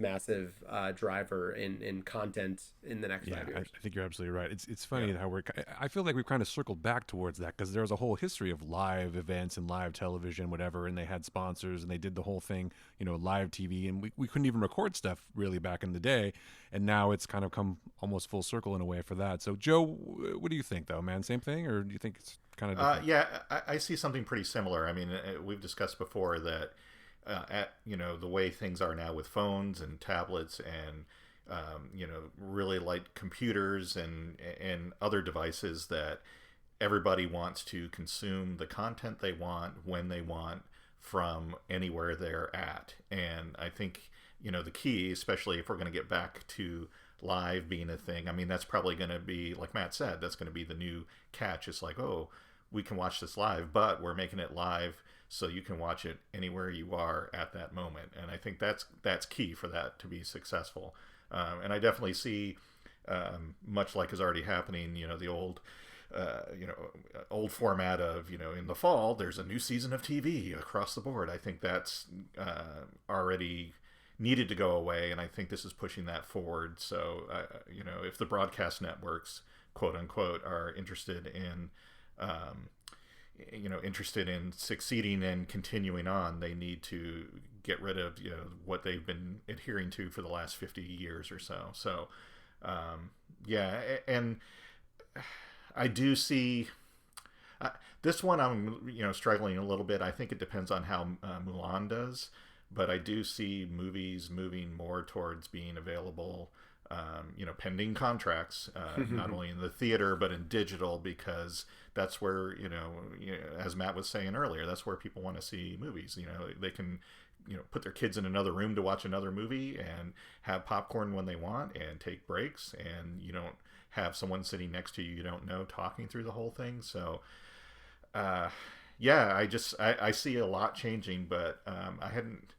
driver in content in the next 5 years. I think you're absolutely right. It's funny how I feel like we've kind of circled back towards that because there's a whole history of live events and live television, whatever, and they had sponsors and they did the whole thing, live TV, and we couldn't even record stuff really back in the day, and now it's kind of come almost full circle in a way for that. So Joe, what do you think though, man? Same thing, or do you think it's kind of different? I see something pretty similar. I mean, we've discussed before that at the way things are now with phones and tablets and really light computers and other devices, that everybody wants to consume the content they want when they want from anywhere they're at. And I think the key, especially if we're going to get back to live being a thing, I mean, that's probably going to be, like Matt said, that's going to be the new catch. It's like, oh, we can watch this live, but we're making it live so you can watch it anywhere you are at that moment. And I think that's key for that to be successful. And I definitely see, much like is already happening, the old format of, in the fall, there's a new season of TV across the board. I think that's already needed to go away, and I think this is pushing that forward. So, if the broadcast networks, quote unquote, are interested in succeeding and continuing on, they need to get rid of what they've been adhering to for the last 50 years or so. So, and I do see this one. I'm struggling a little bit. I think it depends on how Mulan does. But I do see movies moving more towards being available, pending contracts, not only in the theater but in digital, because that's where, as Matt was saying earlier, that's where people want to see movies. They can, put their kids in another room to watch another movie and have popcorn when they want and take breaks, and you don't have someone sitting next to you don't know talking through the whole thing. So, I see a lot changing, but I hadn't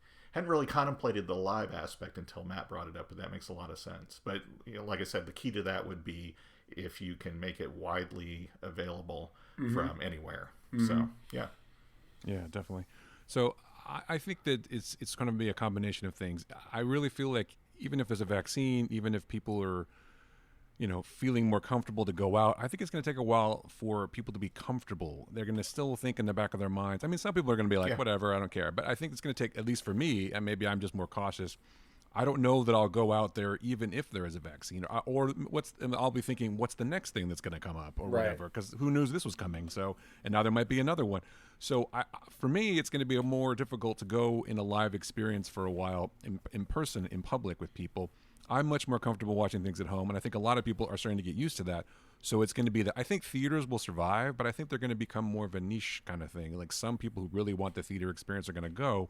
really contemplated the live aspect until Matt brought it up, but that makes a lot of sense. But like I said, the key to that would be if you can make it widely available from anywhere. So yeah, definitely. So I think that it's going to be a combination of things. I really feel like even if there's a vaccine, even if people are feeling more comfortable to go out, I think it's going to take a while for people to be comfortable. They're going to still think in the back of their minds. I mean, some people are going to be like, whatever, I don't care. But I think it's going to take, at least for me, and maybe I'm just more cautious, I don't know that I'll go out there even if there is a vaccine. Or I'll be thinking, what's the next thing that's going to come up or whatever? Because who knows this was coming? So, and now there might be another one. So for me, it's going to be more difficult to go in a live experience for a while in person, in public with people. I'm much more comfortable watching things at home, and I think a lot of people are starting to get used to that. So it's going to be that I think theaters will survive, but I think they're going to become more of a niche kind of thing. Like some people who really want the theater experience are going to go,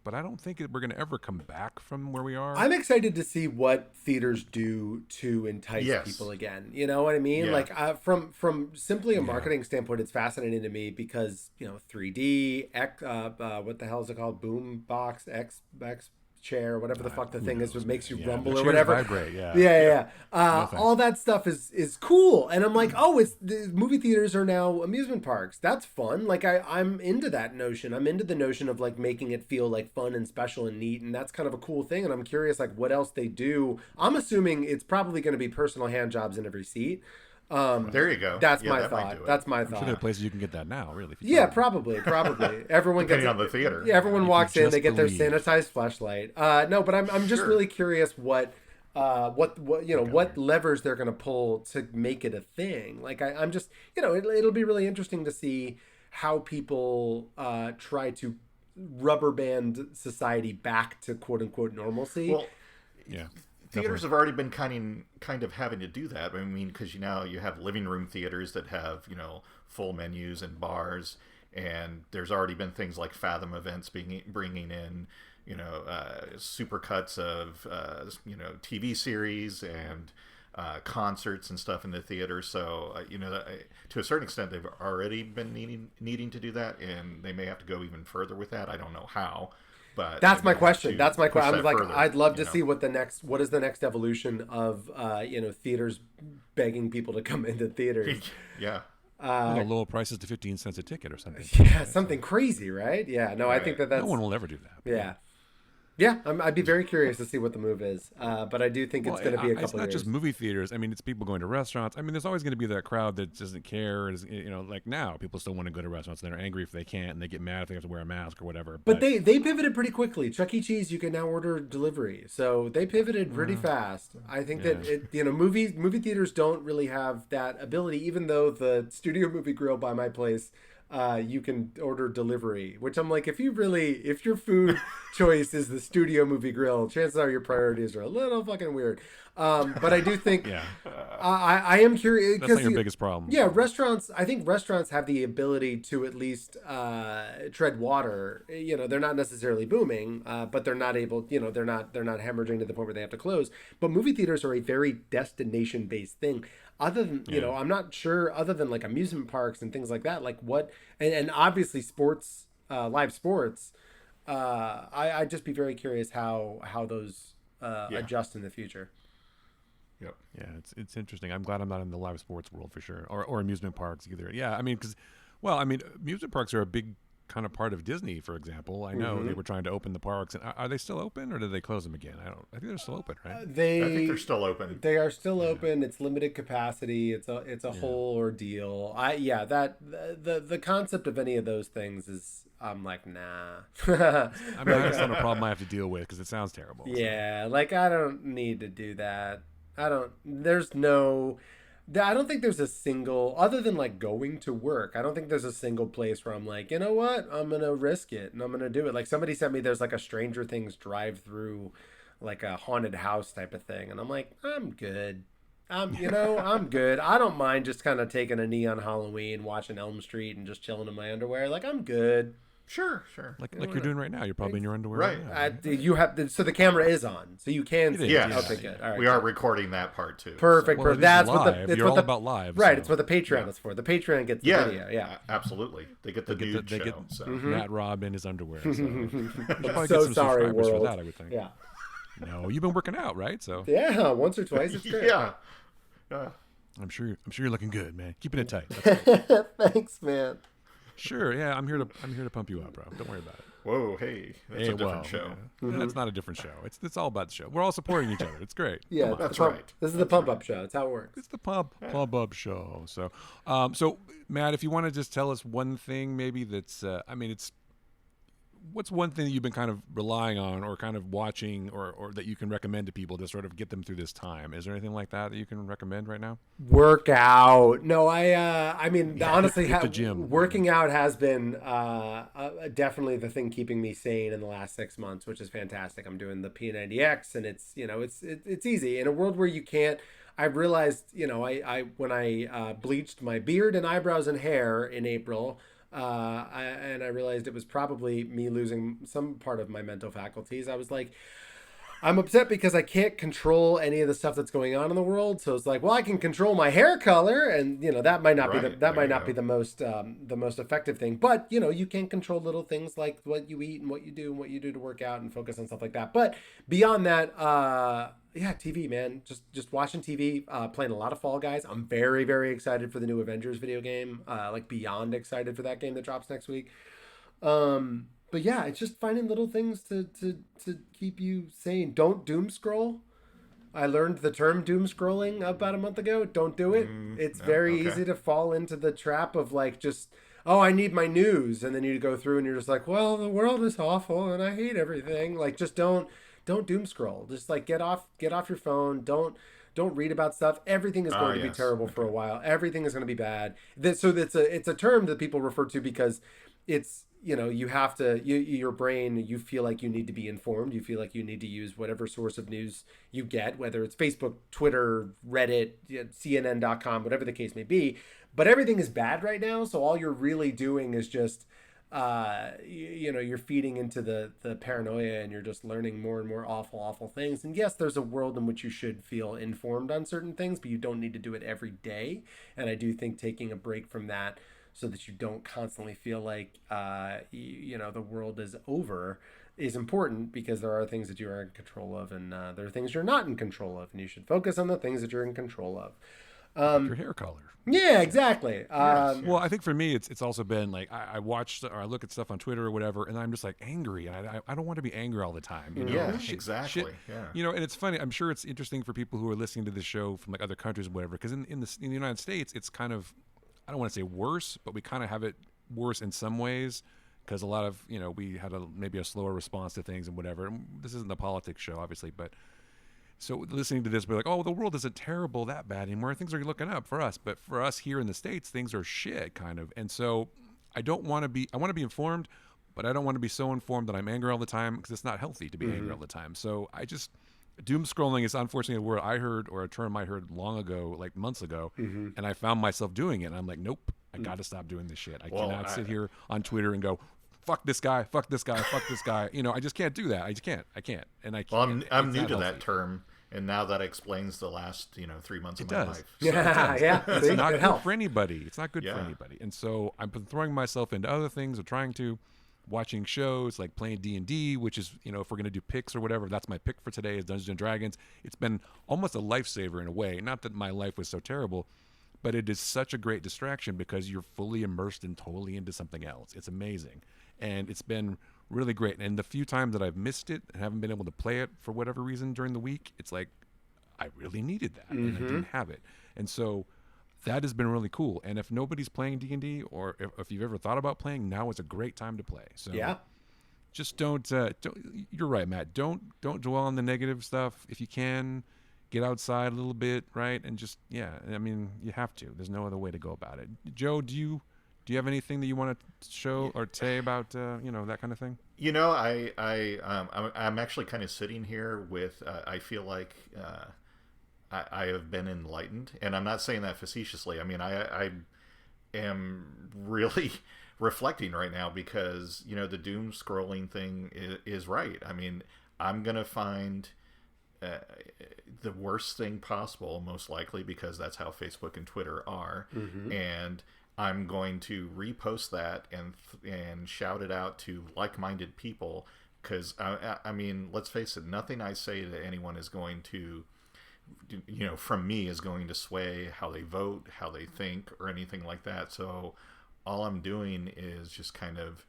but I don't think we're going to ever come back from where we are. I'm excited to see what theaters do to entice people again. You know what I mean? Like from simply a marketing standpoint, it's fascinating to me because 3D, what the hell is it called? Boom box, X chair, whatever the fuck the thing is, what makes you rumble or whatever. Vibrate, all that stuff is cool, and I'm like, oh, it's the movie theaters are now amusement parks. That's fun. Like I'm into that notion. I'm into the notion of like making it feel like fun and special and neat, and that's kind of a cool thing. And I'm curious like what else they do. I'm assuming it's probably going to be personal hand jobs in every seat. There you go. That's my thought. That's my thought. I'm sure there are places you can get that now, really. Probably. Everyone depending on the theater. Yeah, everyone walks in, they get their sanitized fleshlight. No, but I'm just really curious what levers they're going to pull to make it a thing. Like I'm just, it'll be really interesting to see how people try to rubber band society back to quote unquote normalcy. Well, theaters have already been kind of having to do that. I mean, because you have living room theaters that have full menus and bars, and there's already been things like Fathom Events bringing in super cuts of TV series and concerts and stuff in the theater. So to a certain extent, they've already been needing to do that, and they may have to go even further with that. I don't know how. But that's my question. I'm like, further, I'd love to see what is the next evolution of theaters begging people to come into theaters. Lower prices to 15 cents a ticket or something. Yeah, something crazy, right? Yeah, no, I think that's no one will ever do that. Yeah, I'd be very curious to see what the move is, but I do think it's going to be a couple of years. It's not just movie theaters. I mean, it's people going to restaurants. I mean, there's always going to be that crowd that doesn't care. Like now, people still want to go to restaurants and they're angry if they can't, and they get mad if they have to wear a mask or whatever. But they pivoted pretty quickly. Chuck E. Cheese, you can now order delivery, so they pivoted pretty fast. I think that movie theaters don't really have that ability, even though the Studio Movie Grill by my place you can order delivery, which I'm like, if your food choice is the studio movie grill, chances are your priorities are a little fucking weird. But I do think, I am curious. That's not your biggest problem. Yeah, restaurants. I think restaurants have the ability to at least tread water. You know, they're not necessarily booming, but they're not able. You know, they're not hemorrhaging to the point where they have to close. But movie theaters are a very destination based thing. Other than, you know, I'm not sure, other than like amusement parks and things like that, like what, and obviously sports, live sports, I'd just be very curious how those adjust in the future. Yep. Yeah, it's interesting. I'm glad I'm not in the live sports world for sure, or amusement parks either. Yeah, I mean, amusement parks are a big kind of part of Disney, for example. I know they were trying to open the parks, and are they still open, or did they close them again? I think they're still open, right? I think they're still open. They are still open. It's limited capacity. It's a whole ordeal. The concept of any of those things is, I'm like, nah. I mean, that's not a problem I have to deal with because it sounds terrible. Yeah, like I don't need to do that. I don't think there's a single, other than like going to work, I don't think there's a single place where I'm like, you know what, I'm going to risk it and I'm going to do it. Like somebody sent me, there's like a Stranger Things drive through, like a haunted house type of thing. And I'm like, I'm good. I'm good. I don't mind just kind of taking a knee on Halloween, watching Elm Street and just chilling in my underwear. Like I'm good. Sure. Like you're doing right now. You're probably in your underwear. Right. Now, you have so the camera is on, so you can see. Yes. Okay, good. All right. We are recording that part too. Perfect. Well, That's live. what the You're all about live. Right. So. It's what the Patreon is for. The Patreon gets the video. Yeah. Absolutely. They get the nude show. Get so. Matt Raub in his underwear. So. I'm so sorry, world. For that, I would think. Yeah. No, you've been working out, right? So. Yeah, once or twice. It's great. Yeah. I'm sure you're looking good, man. Keeping it tight. Thanks, man. Sure, yeah, I'm here to pump you up, bro. Don't worry about it. Whoa, hey, that's a different show. Yeah. It's not a different show. It's all about the show. We're all supporting each other. It's great. Yeah, that's right. This is the pump up show. That's how it works. It's the pump up show. So, Matt, if you want to just tell us one thing, maybe that's, what's one thing that you've been kind of relying on or kind of watching or that you can recommend to people to sort of get them through this time? Is there anything like that you can recommend right now? Work out. No, honestly, the gym. Working out has been definitely the thing keeping me sane in the last 6 months, which is fantastic. I'm doing the P90X, and it's easy in a world where you can't. I realized, when I bleached my beard and eyebrows and hair in April. I realized it was probably me losing some part of my mental faculties. I was like, I'm upset because I can't control any of the stuff that's going on in the world. So it's like, well, I can control my hair color, and that might not be the most effective thing. But you can control little things like what you eat and what you do to work out and focus on stuff like that. But beyond that, TV, man, just watching TV, playing a lot of Fall Guys. I'm very, very excited for the new Avengers video game. Beyond excited for that game that drops next week. But yeah, it's just finding little things to keep you sane. Don't doom scroll. I learned the term doom scrolling about a month ago. Don't do it. It's very easy to fall into the trap of I need my news, and then you go through and you're just like, well, the world is awful and I hate everything. Like, just don't doom scroll. Just get off your phone. Don't read about stuff. Everything is going to be terrible for a while. Everything is going to be bad. So it's a term that people refer to because it's, you have to, your brain, you feel like you need to be informed. You feel like you need to use whatever source of news you get, whether it's Facebook, Twitter, Reddit, CNN.com, whatever the case may be. But everything is bad right now. So all you're really doing is just, you're feeding into the paranoia, and you're just learning more and more awful things. And yes, there's a world in which you should feel informed on certain things, but you don't need to do it every day. And I do think taking a break from that so that you don't constantly feel like, the world is over is important, because there are things that you are in control of, and there are things you're not in control of, and you should focus on the things that you're in control of. Your hair color. Yeah, exactly. Well, I think for me, it's also been like I watch or I look at stuff on Twitter or whatever, and I'm just like angry, and I don't want to be angry all the time. Yeah, exactly. Yeah. And it's funny. I'm sure it's interesting for people who are listening to this show from like other countries or whatever, because in the United States, it's kind of, I don't want to say worse, but we kind of have it worse in some ways, because a lot of we had maybe a slower response to things and whatever. And this isn't the politics show, obviously, but. So listening to this, we're like, oh, the world isn't terrible that bad anymore. Things are looking up for us. But for us here in the States, things are shit, kind of. And so I don't want to be. I want to be informed, but I don't want to be so informed that I'm angry all the time because it's not healthy to be angry all the time. So I just doom scrolling is unfortunately a word I heard or a term I heard long ago, like months ago, and I found myself doing it. And I'm like, nope, I got to stop doing this shit. I cannot sit here on Twitter and go, fuck this guy, fuck this guy, fuck this guy. I just can't do that. I just can't. I can't. And I can't. Well, I'm new to that term, and now that explains the last 3 months of my life. So. Yeah. It's not good for anybody. It's not good for anybody. And so I've been throwing myself into other things or trying to. Watching shows like playing D&D, which is, if we're going to do picks or whatever, that's my pick for today is Dungeons & Dragons. It's been almost a lifesaver in a way. Not that my life was so terrible, but it is such a great distraction because you're fully immersed and totally into something else. It's amazing. And it's been really great. And the few times that I've missed it and haven't been able to play it for whatever reason during the week, it's like, I really needed that and I didn't have it. And so that has been really cool. And if nobody's playing D&D or if you've ever thought about playing, now is a great time to play. So just don't you're right, Matt. Don't dwell on the negative stuff. If you can, get outside a little bit, right? And just, I mean, you have to. There's no other way to go about it. Joe, do you have anything that you want to show or say about, that kind of thing? I'm actually kind of sitting here with, I feel like, I have been enlightened, and I'm not saying that facetiously. I mean, I am really reflecting right now because, the doom scrolling thing is right. I mean, I'm going to find the worst thing possible, most likely, because that's how Facebook and Twitter are. And I'm going to repost that and shout it out to like-minded people because, I mean, let's face it, nothing I say to anyone is going to... from me is going to sway how they vote, how they think, or anything like that. So all I'm doing is just kind of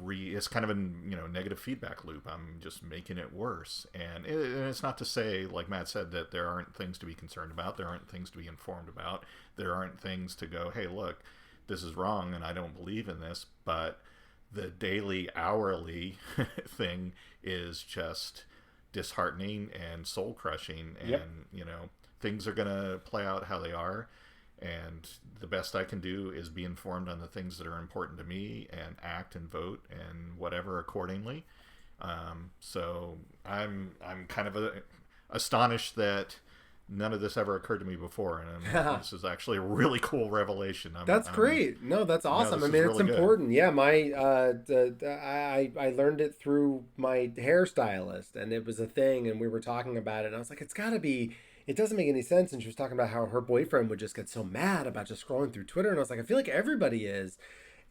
it's kind of a negative feedback loop. I'm just making it worse. And it's not to say, like Matt said, that there aren't things to be concerned about. There aren't things to be informed about. There aren't things to go, hey, look, this is wrong and I don't believe in this. But the daily, hourly thing is just disheartening and soul crushing, and things are gonna play out how they are, and the best I can do is be informed on the things that are important to me and act and vote and whatever accordingly. So I'm kind of astonished that none of this ever occurred to me before, and this is actually a really cool revelation. That's great. No, that's awesome. I mean, it's really important. Good. Yeah, my I learned it through my hairstylist, and it was a thing, and we were talking about it, and I was like, it's got to be. It doesn't make any sense. And she was talking about how her boyfriend would just get so mad about just scrolling through Twitter, and I was like, I feel like everybody is.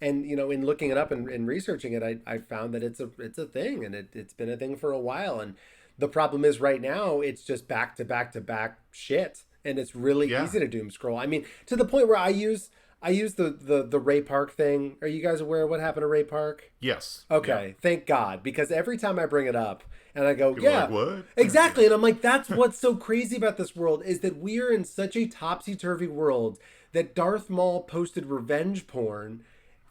And in looking it up and researching it, I found that it's a thing, and it's been a thing for a while, and. The problem is right now it's just back to back to back shit, and it's really easy to doom scroll. I mean, to the point where I use the Ray Park thing. Are you guys aware of what happened to Ray Park? Yes. Okay, thank God, because every time I bring it up and I go, people are like, what? Exactly, and I'm like, that's what's so crazy about this world is that we are in such a topsy-turvy world that Darth Maul posted revenge porn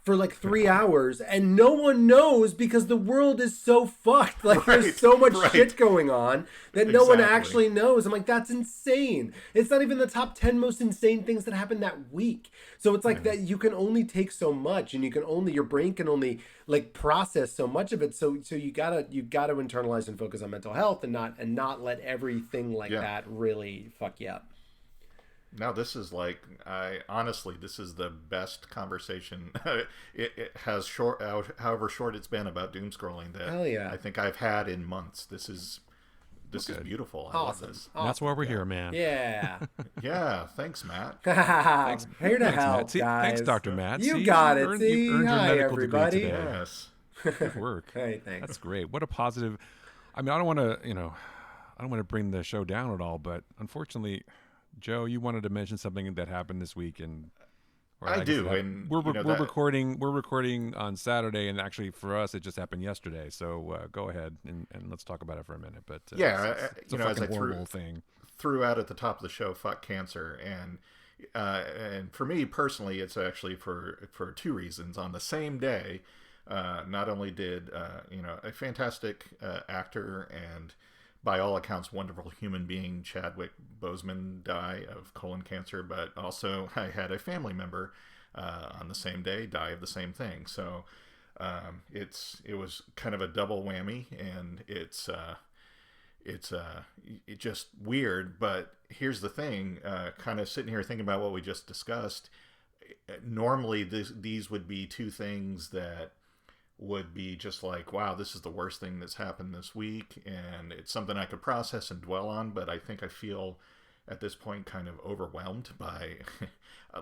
for like 3 hours, and no one knows because the world is so fucked. Like there's so much shit going on that no one actually knows. I'm like, that's insane. It's not even the top 10 most insane things that happened that week. So it's like that you can only take so much, and your brain can only like process so much of it. So you gotta internalize and focus on mental health and not let everything like that really fuck you up. Now this is like, this is the best conversation. it has however short it's been about doom scrolling that I think I've had in months. This is beautiful. I love this. Awesome. That's why we're here, man. Yeah. Yeah. Thanks, Matt. Thanks. Here to help, Matt. See, guys. Thanks, Dr. Matt. You got it. You earned Hi, your medical everybody. degree today. Yes. Good work. Hey, thanks. That's great. What a positive. I mean, I don't want to bring the show down at all, but unfortunately, Joe, you wanted to mention something that happened this week, and I do. And we're recording. We're recording on Saturday, and actually for us, it just happened yesterday. So go ahead and let's talk about it for a minute. But it's a fucking horrible thing. Threw out at the top of the show, "Fuck cancer," and for me personally, it's actually for two reasons. On the same day, not only did a fantastic actor and by all accounts wonderful human being Chadwick Boseman die of colon cancer, but also I had a family member on the same day die of the same thing. So it was kind of a double whammy, and it's just weird. But here's the thing, kind of sitting here thinking about what we just discussed. Normally these would be two things that would be just like, wow, this is the worst thing that's happened this week, and it's something I could process and dwell on. But I think I feel at this point kind of overwhelmed by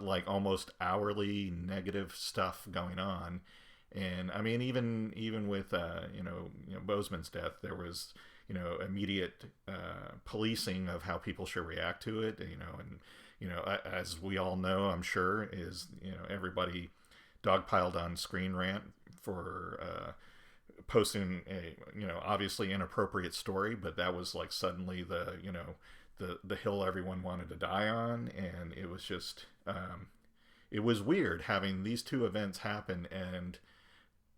like almost hourly negative stuff going on. And I mean, even with Bozeman's death, there was immediate policing of how people should react to it, and as we all know, I'm sure, is everybody dogpiled on Screen Rant for posting a obviously inappropriate story, but that was like suddenly the hill everyone wanted to die on. And it was just it was weird having these two events happen, and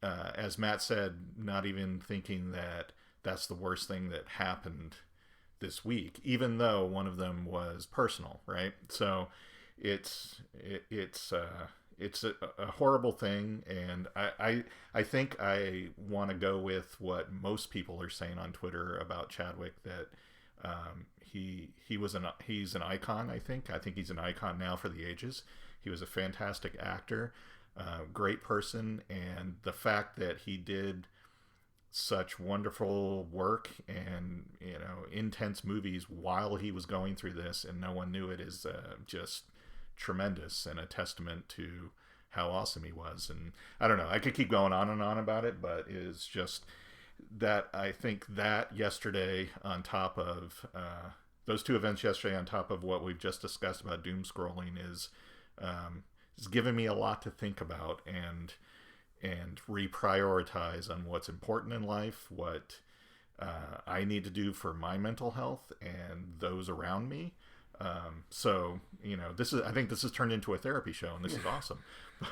as Matt said, not even thinking that that's the worst thing that happened this week, even though one of them was personal, right? So it's a horrible thing, and I think I want to go with what most people are saying on Twitter about Chadwick, that he's an icon. I think he's an icon now for the ages. He was a fantastic actor, great person, and the fact that he did such wonderful work and intense movies while he was going through this and no one knew it is just tremendous, and a testament to how awesome he was. And I don't know, I could keep going on and on about it, but it's just that I think that yesterday, on top of those two events yesterday, on top of what we've just discussed about doom scrolling, is given me a lot to think about and reprioritize on what's important in life, what I need to do for my mental health and those around me. So I think this has turned into a therapy show, and this is awesome.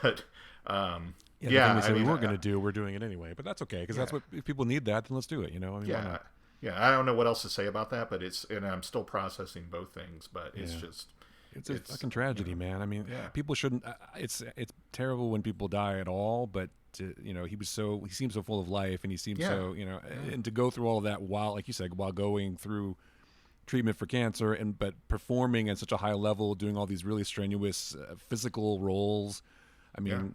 But the thing we said we weren't going to do, we're doing it anyway. But that's okay, because that's what, if people need that, then let's do it. I don't know what else to say about that, but and I'm still processing both things. But it's just. It's a fucking tragedy, man. I mean, people shouldn't. It's terrible when people die at all, but he seemed so full of life, and he seemed so and to go through all of that while, like you said, while going through treatment for cancer, but performing at such a high level, doing all these really strenuous physical roles. I mean,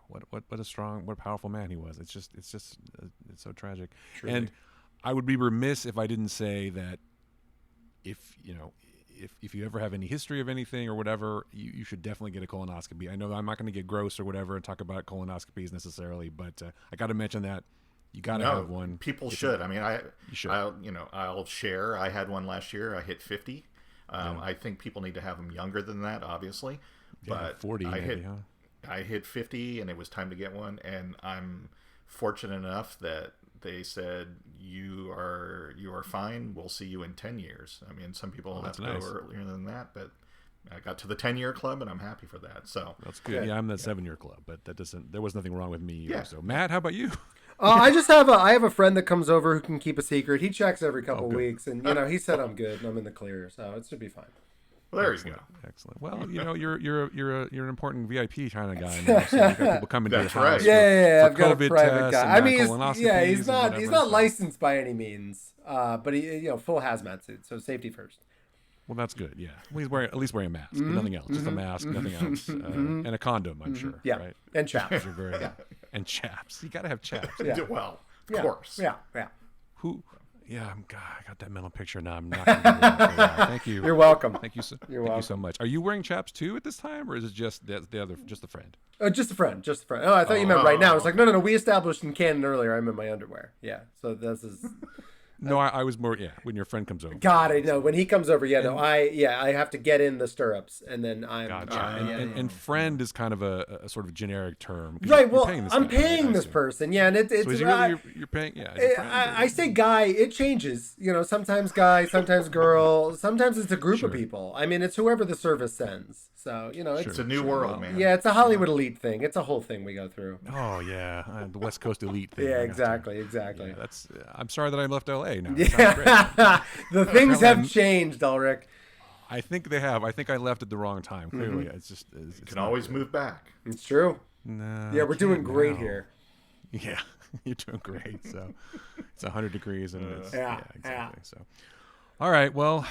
what a powerful man he was. It's so tragic. Truly. And I would be remiss if I didn't say that if you ever have any history of anything or whatever, you should definitely get a colonoscopy. I know I'm not going to get gross or whatever and talk about colonoscopies necessarily, but I got to mention that you got to have one. People should. I mean, I'll share. I had one last year. I hit 50. I think people need to have them younger than that, obviously. But 40. I hit 50, and it was time to get one. And I'm fortunate enough that they said, you are fine. We'll see you in 10 years. I mean, some people have to go earlier than that, but I got to the 10-year club, and I'm happy for that. So that's good. Yeah, I'm the 7-year club, but there was nothing wrong with me either. So Matt, how about you? I have a friend that comes over who can keep a secret. He checks every couple weeks, and he said I'm good and I'm in the clear, so it should be fine. Well, there you go. Excellent. Well, you're an important VIP kind of guy now. So you got people coming to your house. Right. Yeah. I've got COVID a private guy. I mean, he's not licensed by any means, but he full hazmat suit, so safety first. Well, that's good. Yeah, well, he's at least wearing a mask, nothing else. Just a mask, nothing else, and a condom. I'm sure. Yeah, right? And chaps. And chaps. You got to have chaps. Yeah. Well, of course. Yeah. Who? Yeah, I got that mental picture now. I'm not going to do that. Thank you. You're welcome. Thank you so much. Are you wearing chaps too at this time, or is it just the friend? Just a friend. Oh, I thought you meant right now. It's like no. We established in canon earlier. I'm in my underwear. Yeah. So this is. No, I was more when your friend comes over. God, I know when he comes over. I have to get in the stirrups, and then I'm. Gotcha. And friend is kind of a sort of generic term. Right. Well, I'm paying this person. Yeah, and it's. So is you're paying. Yeah. I say guy. It changes. Sometimes guy, sometimes girl, sometimes it's a group of people. I mean, it's whoever the service sends. So it's a new world, man. Yeah, it's a Hollywood elite thing. It's a whole thing we go through. Oh yeah, the West Coast elite thing. Yeah, exactly. Yeah, I'm sorry that I left LA now. Yeah, the things have changed, Ulrich. I think they have. I think I left at the wrong time. Clearly, it's just it's can always move back. It's true. No, Yeah, we're doing great now. here. Yeah, you're doing great. So it's 100 degrees and it's exactly. So, all right. Well,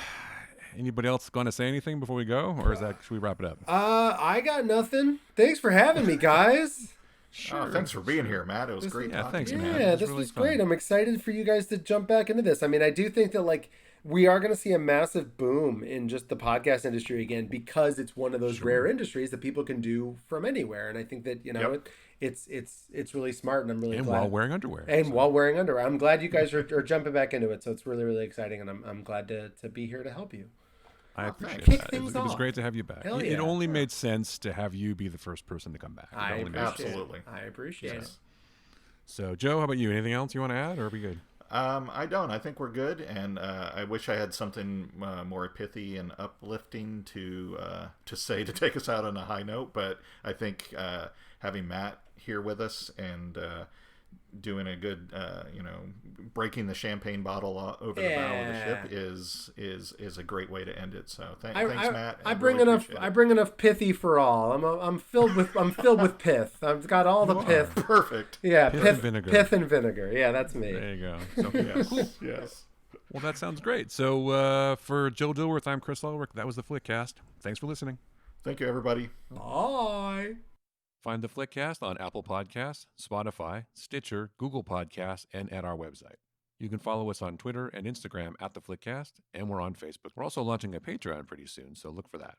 anybody else going to say anything before we go, or should we wrap it up? I got nothing. Thanks for having me, guys. Sure. Thanks for being here, Matt. It was great. Yeah, thanks, to you. man. Yeah, It this really was fun. great. I'm excited for you guys to jump back into this. I mean, I do think that like we are going to see a massive boom in just the podcast industry again because it's one of those rare industries that people can do from anywhere. And I think that it's really smart, and I'm really glad. While wearing underwear. While wearing underwear, I'm glad you guys are jumping back into it. So it's really, really exciting, and I'm glad to be here to help you. I appreciate Kick that. things It was off. great to have you back. Hell It yeah. only made sense to have you be the first person to come back. It I only made appreciate sense. Absolutely. it. I appreciate it. So, Joe, how about you? Anything else you want to add, or are we good? I don't. I think we're good, and I wish I had something more pithy and uplifting to say to take us out on a high note. But I think having Matt here with us and doing a good, breaking the champagne bottle over the bow of the ship is a great way to end it. So thanks, Matt. I bring enough pithy for all. I'm filled with pith. I've got all the pith. Perfect. Yeah, Pith and vinegar. Pith and vinegar. Yeah, that's me. There you go. So, Yes. Well, that sounds great. So, for Joe Dilworth, I'm Chris Lulworth. That was the Flickcast. Thanks for listening. Thank you, everybody. Bye. Find the Flickcast on Apple Podcasts, Spotify, Stitcher, Google Podcasts, and at our website. You can follow us on Twitter and Instagram at the Flickcast, and we're on Facebook. We're also launching a Patreon pretty soon, so look for that.